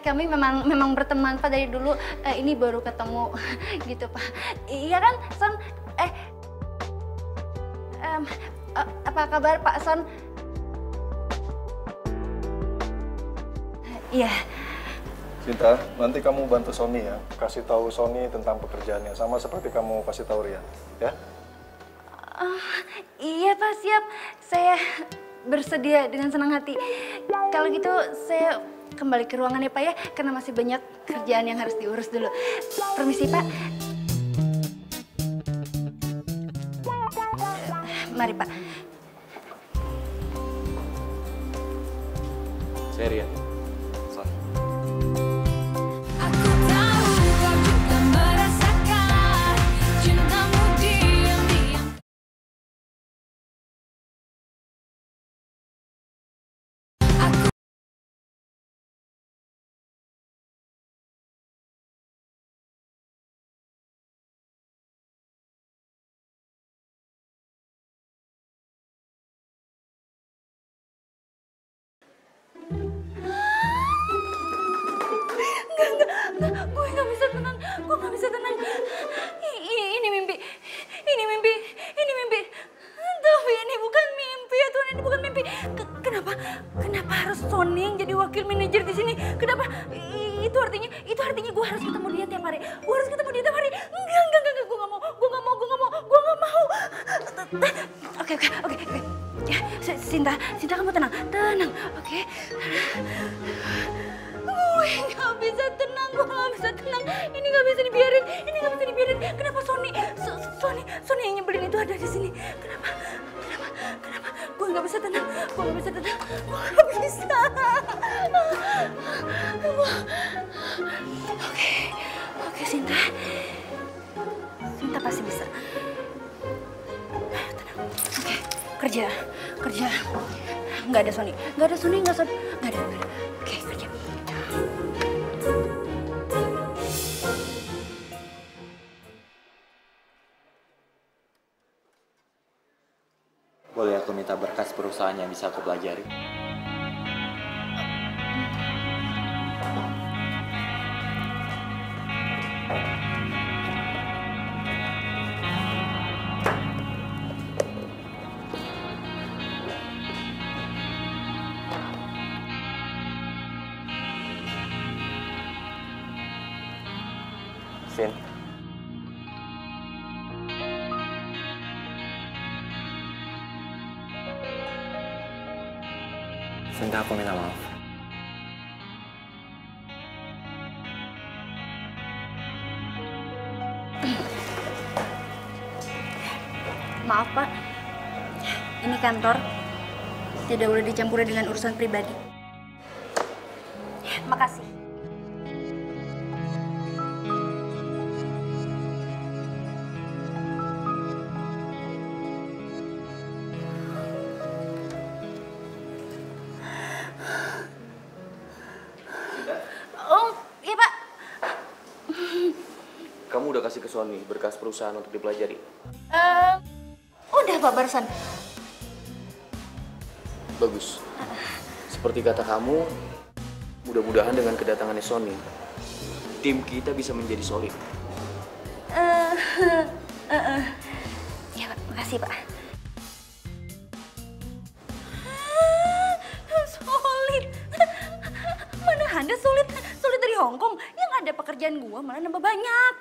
kami memang berteman Pak dari dulu. Ini baru ketemu gitu Pak. Iya kan, Son? Apa kabar Pak Son? Iya. Sinta, nanti kamu bantu Sony ya, kasih tahu Sony tentang pekerjaannya, sama seperti kamu kasih tahu Rian, ya? Iya Pak, siap. Saya bersedia dengan senang hati. Kalau gitu saya kembali ke ruangan ya Pak ya, karena masih banyak kerjaan yang harus diurus dulu. Permisi Pak. Mari Pak. Saya Rian. Son. Aku tahu kau juga merasakan cintamu diam-diam. Enggak, gue nggak bisa tenang. Ini mimpi. Tapi ini bukan mimpi ya Tuhan, ini bukan mimpi. Kenapa harus Sony yang jadi wakil manajer di sini? Kenapa? Itu artinya gue harus ketemu dia tiap hari. Enggak, gue nggak mau. Oke. Ya, Sinta kamu tenang. Oke. Gue nggak bisa tenang. Ini nggak bisa dibiarin. Kenapa Sony yang nyebelin itu ada di sini? Kenapa? Gue nggak bisa tenang. Gue nggak bisa. Oke, Sinta pasti bisa. Tenang. Oke, kerja. Nggak ada Sony. Nggak ada. Oke, kerja. Boleh aku minta berkas perusahaan yang bisa aku pelajari? Sin. Sinta, aku minta maaf. Maaf Pak, ini kantor. Tidak boleh dicampuri dengan urusan pribadi. Makasih. kasih ke Sony berkas perusahaan untuk dipelajari. Udah Pak barusan. Bagus. Seperti kata kamu, mudah-mudahan dengan kedatangannya Sony, tim kita bisa menjadi solid. Ya Pak, makasih Pak. Solid. Mana ada solid dari Hongkong. Yang ada pekerjaan gua malah nambah banyak.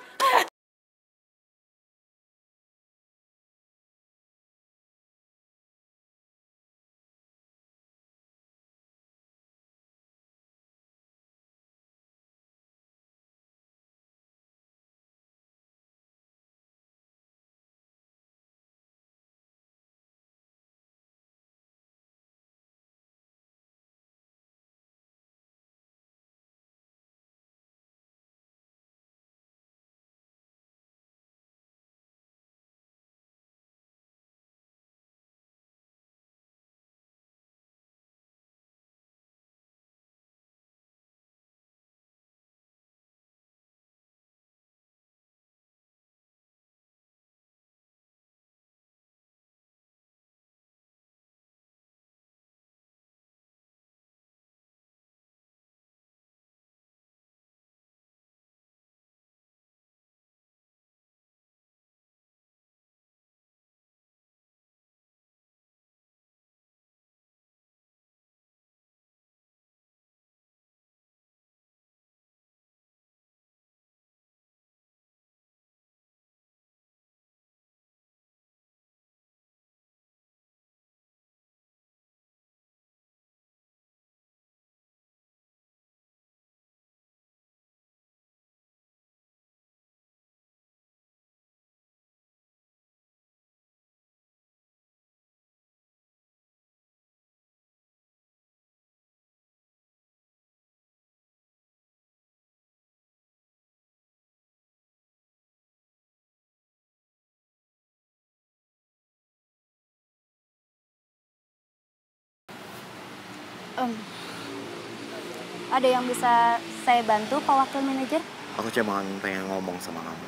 Ada yang bisa saya bantu, Pak Wakil Manajer? Aku cuma pengen ngomong sama kamu.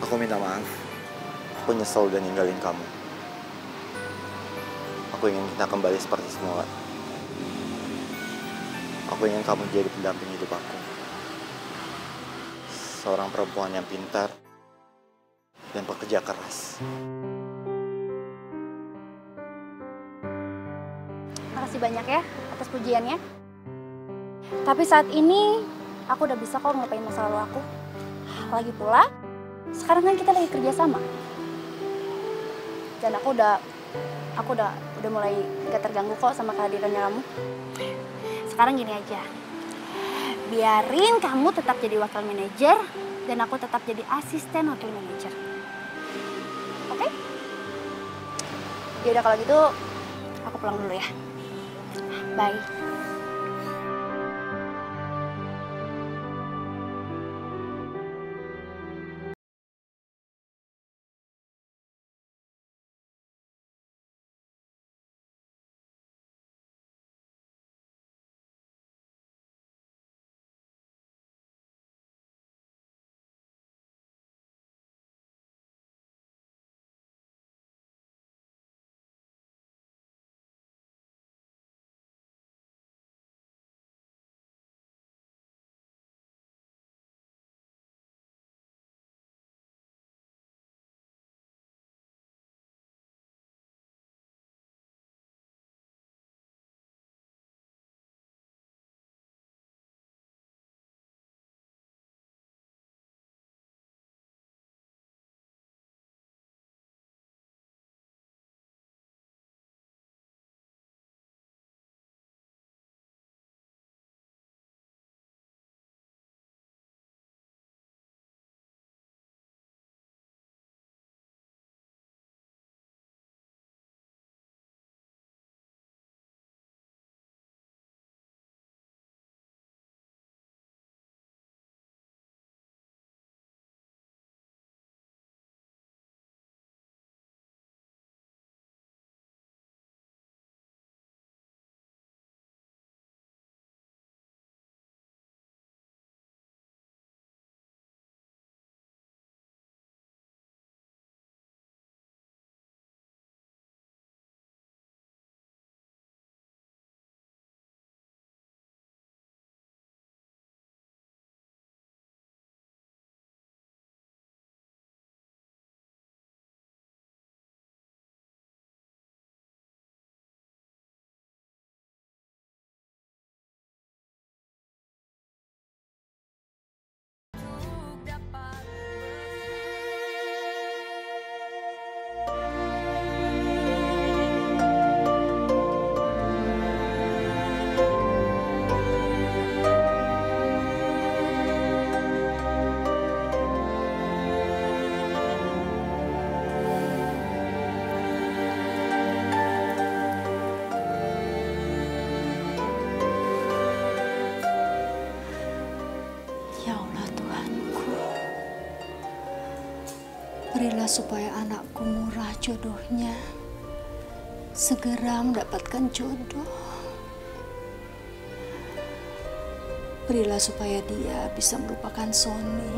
Aku minta maaf. Aku nyesel udah ninggalin kamu. Aku ingin kita kembali seperti semula. Aku ingin kamu jadi pendamping hidup aku. Seorang perempuan yang pintar dan pekerja keras. Makasih banyak ya atas pujiannya. Tapi saat ini aku udah bisa kok ngelupain masa lalu aku. Lagi pula, sekarang kan kita lagi kerja sama. Dan aku udah mulai gak terganggu kok sama kehadirannya kamu. Sekarang gini aja. Biarin kamu tetap jadi wakil manajer dan aku tetap jadi asisten wakil manajer. Oke? Ya udah kalau gitu aku pulang dulu ya. Bye. Ya Allah Tuhanku, berilah supaya anakku murah jodohnya, segera mendapatkan jodoh. Berilah supaya dia bisa melupakan Sony.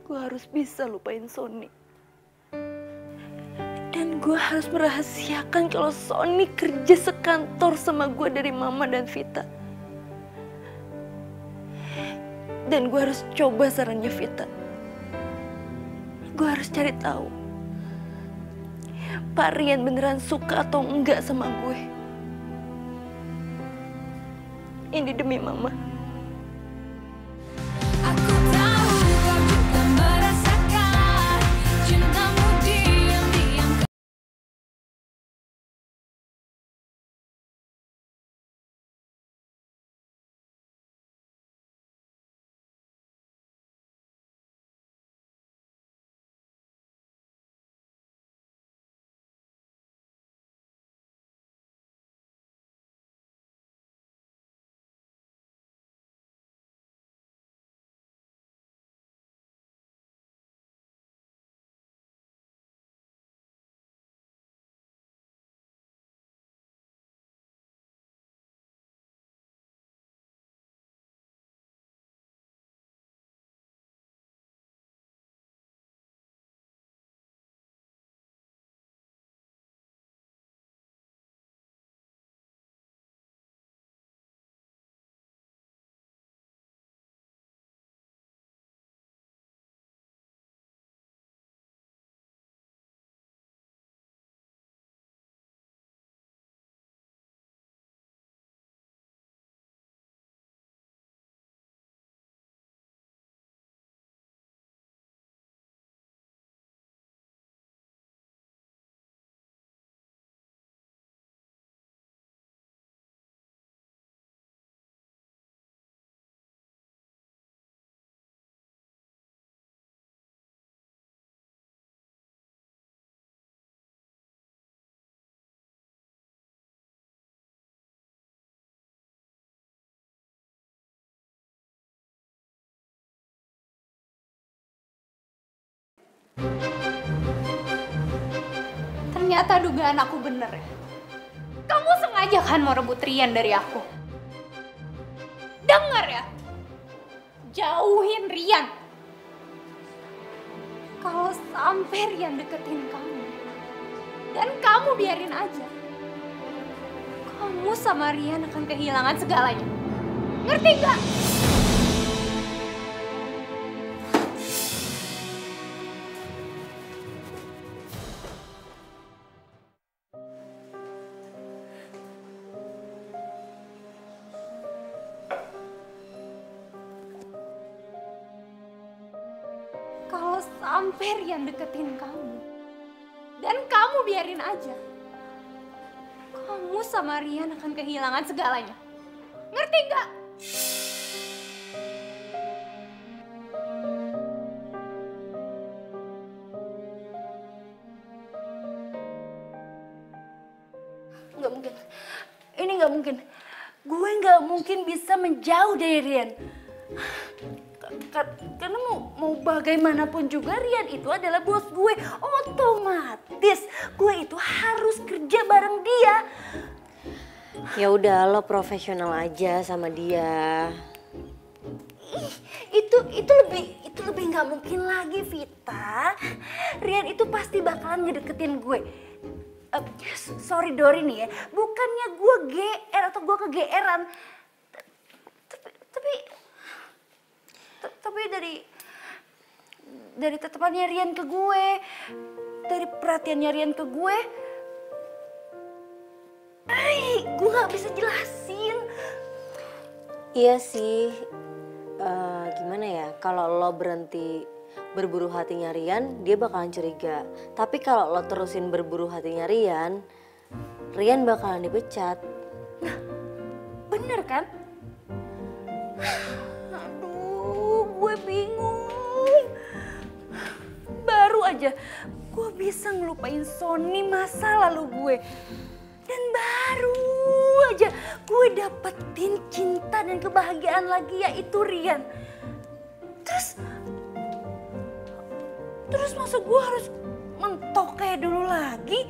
Gue harus bisa lupain Sony. Dan gue harus merahasiakan kalau Sony kerja sekantor sama gue dari Mama dan Vita. Dan gue harus coba sarannya Vita. Gue harus cari tahu Pak Rian beneran suka atau enggak sama gue. Ini demi Mama. Ternyata dugaan aku bener ya. Kamu sengaja kan mau rebut Rian dari aku? Dengar ya, jauhin Rian. Kalau sampai Rian deketin kamu, dan kamu biarin aja, kamu sama Rian akan kehilangan segalanya. Ngerti gak? Kalau sampai Rian deketin kamu, dan kamu biarin aja, kamu sama Rian akan kehilangan segalanya. Ngerti gak? Nggak mungkin. Ini nggak mungkin. Gue nggak mungkin bisa menjauh dari Rian. Karena mau bagaimanapun juga Rian itu adalah bos gue. Otomatis gue itu harus kerja bareng dia. Ya udah, lo profesional aja sama dia. Itu lebih nggak mungkin lagi, Vita. Rian itu pasti bakalan ngedeketin gue. Sorry Dori nih ya, bukannya gue GR atau gue kegeeran. Tapi dari tatapannya Rian ke gue, dari perhatiannya Rian ke gue gak bisa jelasin. Iya sih, gimana ya, kalau lo berhenti berburu hatinya Rian, dia bakalan curiga. Tapi kalau lo terusin berburu hatinya Rian, Rian bakalan dipecat. Nah, bener kan? Aduh, gue bingung. Baru aja gue bisa ngelupain Sony masa lalu gue. Dan baru aja gue dapetin cinta dan kebahagiaan lagi, yaitu Rian. Terus masa gue harus mentok kayak dulu lagi?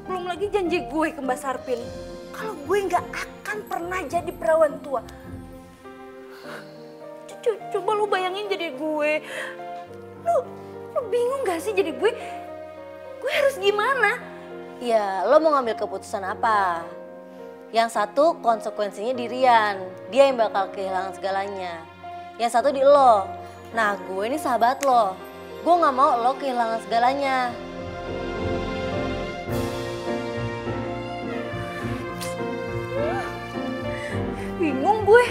Belum lagi janji gue ke Mbak Sarpin kalau gue nggak akan pernah jadi perawan tua. Coba lu bayangin jadi gue. Lu bingung gak sih jadi gue? Gue harus gimana? Ya, lo mau ngambil keputusan apa? Yang satu konsekuensinya di Rian, dia yang bakal kehilangan segalanya. Yang satu di lo. Nah, gue ini sahabat lo. Gue gak mau lo kehilangan segalanya. Bingung gue.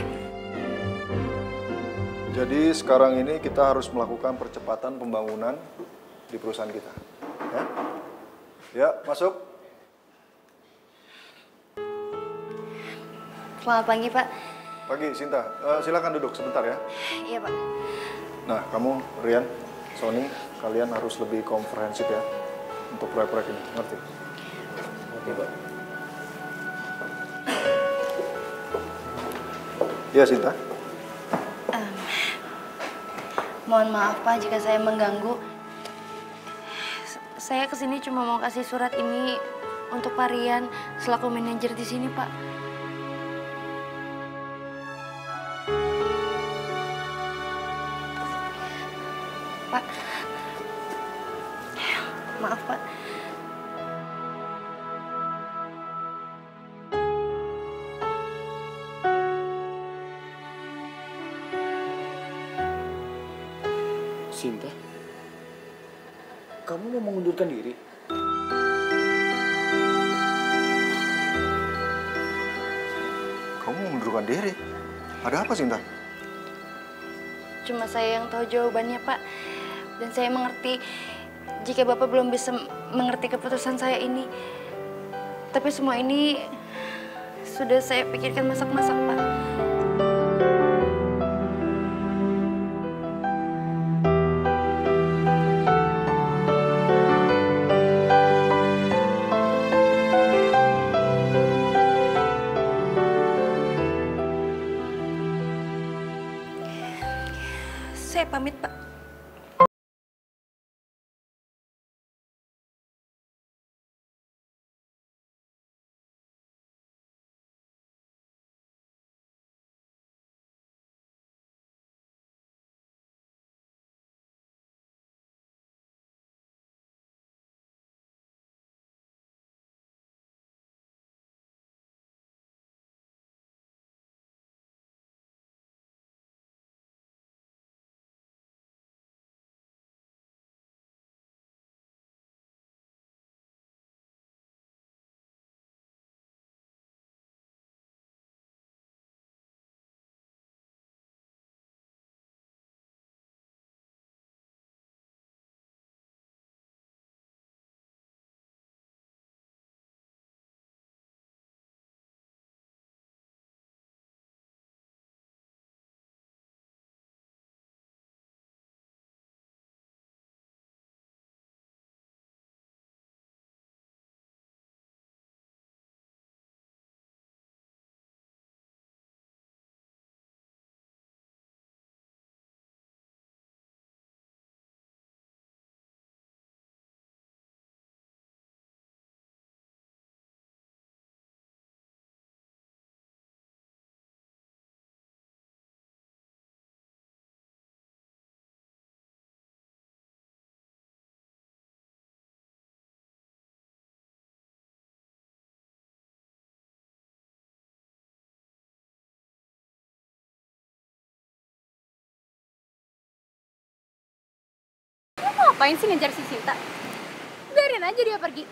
Jadi sekarang ini kita harus melakukan percepatan pembangunan di perusahaan kita. Ya, ya masuk. Selamat pagi, Pak. Pagi, Sinta. Silakan duduk sebentar ya. Iya, Pak. Nah, kamu, Rian, Sony, kalian harus lebih komprehensif ya untuk proyek-proyek ini. Ngerti? Oke, Pak. Iya, Sinta. Mohon maaf, Pak, jika saya mengganggu. Saya kesini cuma mau kasih surat ini untuk Pak Rian selaku manajer di sini, Pak. Pak, maaf, Pak. Sinta, kamu mau mengundurkan diri? Kamu mengundurkan diri? Ada apa, Sinta? Cuma saya yang tahu jawabannya, Pak. Dan saya mengerti jika Bapak belum bisa mengerti keputusan saya ini. Tapi semua ini sudah saya pikirkan masak-masak, Pak. Saya pamit, Pak. Lu mau ngapain sih ngejar si Sinta? Biarin aja dia pergi.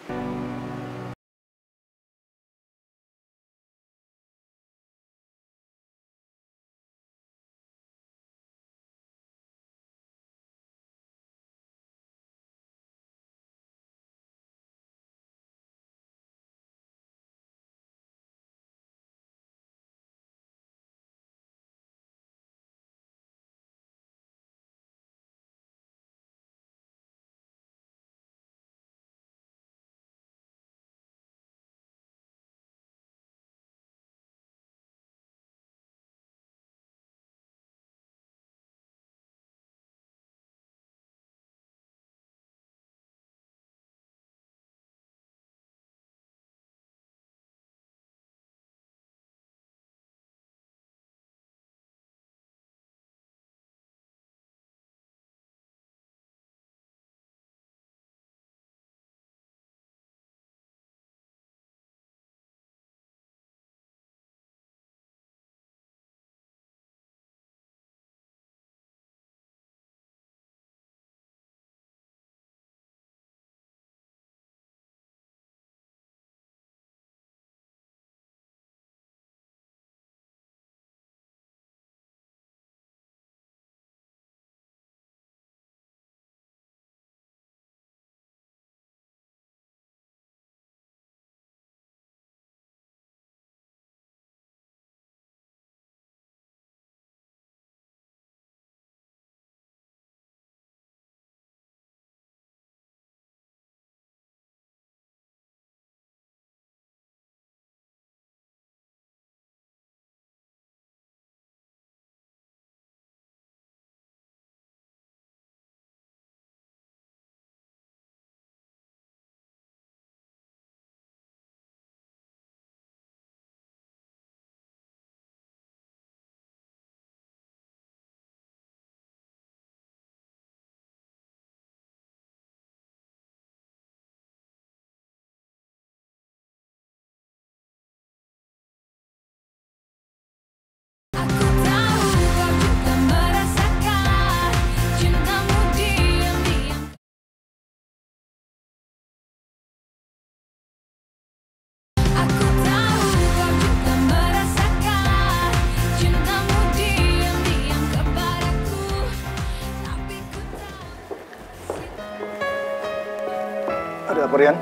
Ada apa, Rian?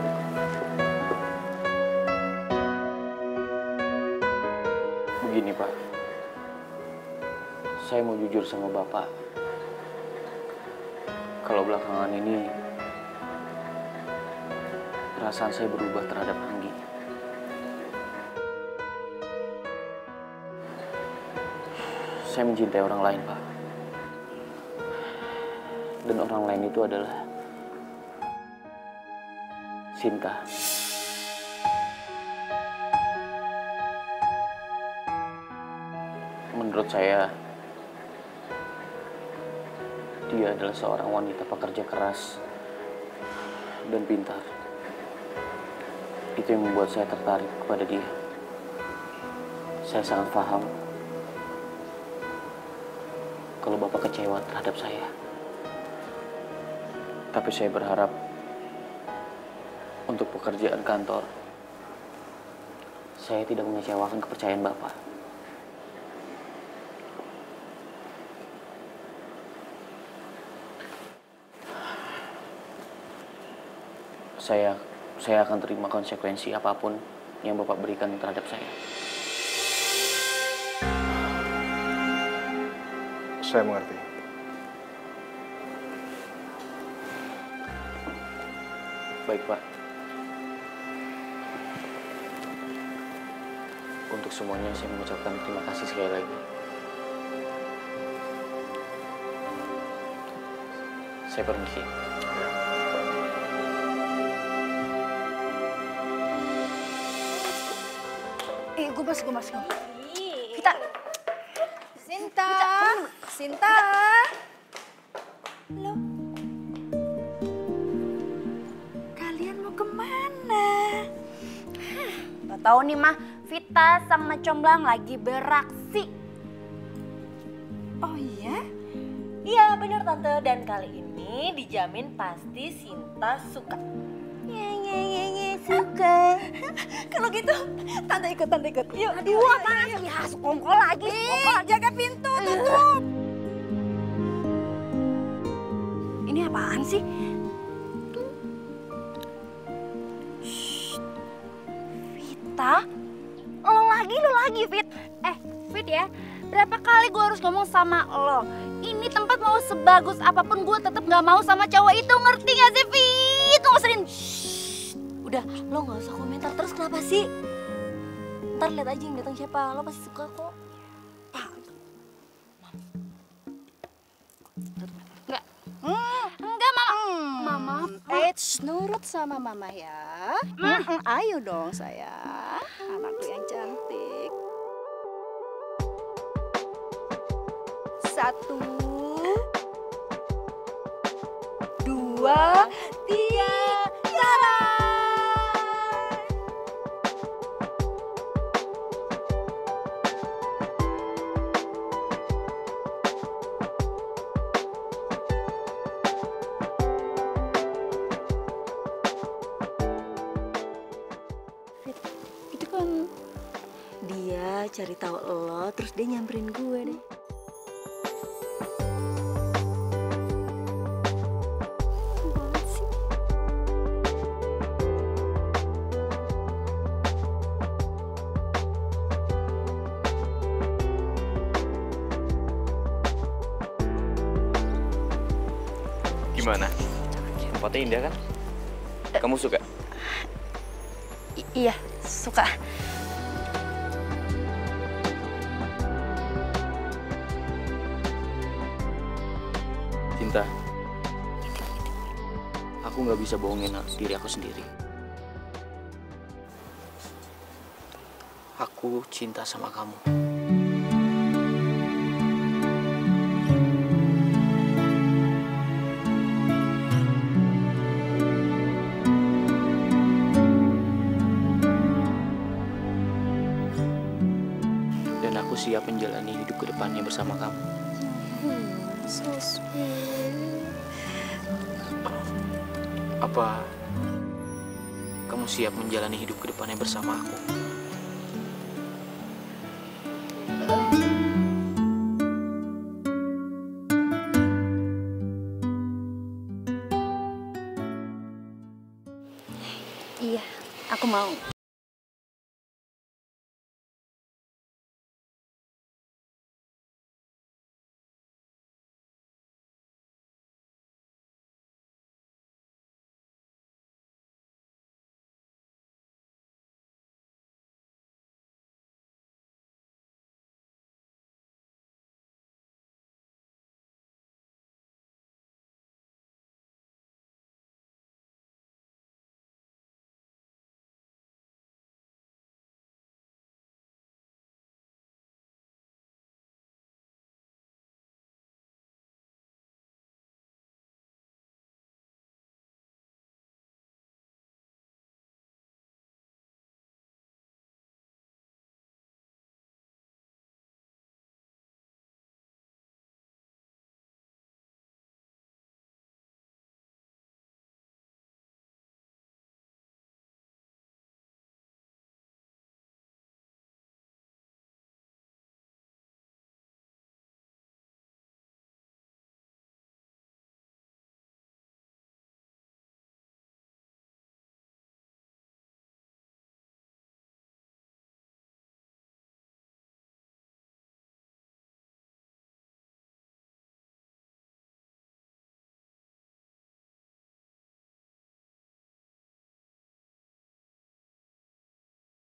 Begini, Pak. Saya mau jujur sama Bapak. Kalau belakangan ini perasaan saya berubah terhadap Anggi. Saya mencintai orang lain, Pak. Dan orang lain itu adalah Sinta. Menurut saya, dia adalah seorang wanita pekerja keras dan pintar. Itu yang membuat saya tertarik kepada dia. Saya sangat paham kalau Bapak kecewa terhadap saya. Tapi saya berharap untuk pekerjaan kantor, saya tidak mengecewakan kepercayaan Bapak. Saya akan terima konsekuensi apapun yang Bapak berikan terhadap saya. Saya mengerti. Baik, Pak. Untuk semuanya saya mengucapkan terima kasih sekali lagi. Saya permisi. Gue masuk. Vita. Sinta. Sinta. Loh. Kalian mau kemana? Gak tahu nih, Mah. Vita sama Comblang lagi beraksi. Oh iya? Iya benar Tante, dan kali ini ini dijamin pasti Sinta suka. Suka. Kalau gitu, tante ikut. Yuk. Aduh, apaan sih? Ya, sekongkol lagi. Jaga pintu, tutup. Ini apaan sih? Vita? Lo lagi, Fit. Fit ya, berapa kali gue harus ngomong sama lo? Ini tempat mau sebagus apapun gue tetap nggak mau sama cowok itu, ngerti gak sih, Fit? Lo sering. Udah, lo gak usah komentar terus, kenapa sih? Ntar lihat aja yang datang siapa, lo pasti suka kok. Enggak, Mama. Nurut sama mama ya. Ayo dong sayang, anakku yang cantik. 1, 2, 3, jalan! Itu kan dia cari tahu lo, terus dia nyamperin gue deh. Gimana? Tempatnya indah kan? Kamu suka? Iya, suka. Cinta, aku nggak bisa bohongin diri aku sendiri. Aku cinta sama kamu. Dan aku siap menjalani hidup ke depannya bersama kamu. So sweet. Apa kamu siap menjalani hidup ke depannya bersama aku? Iya, aku mau.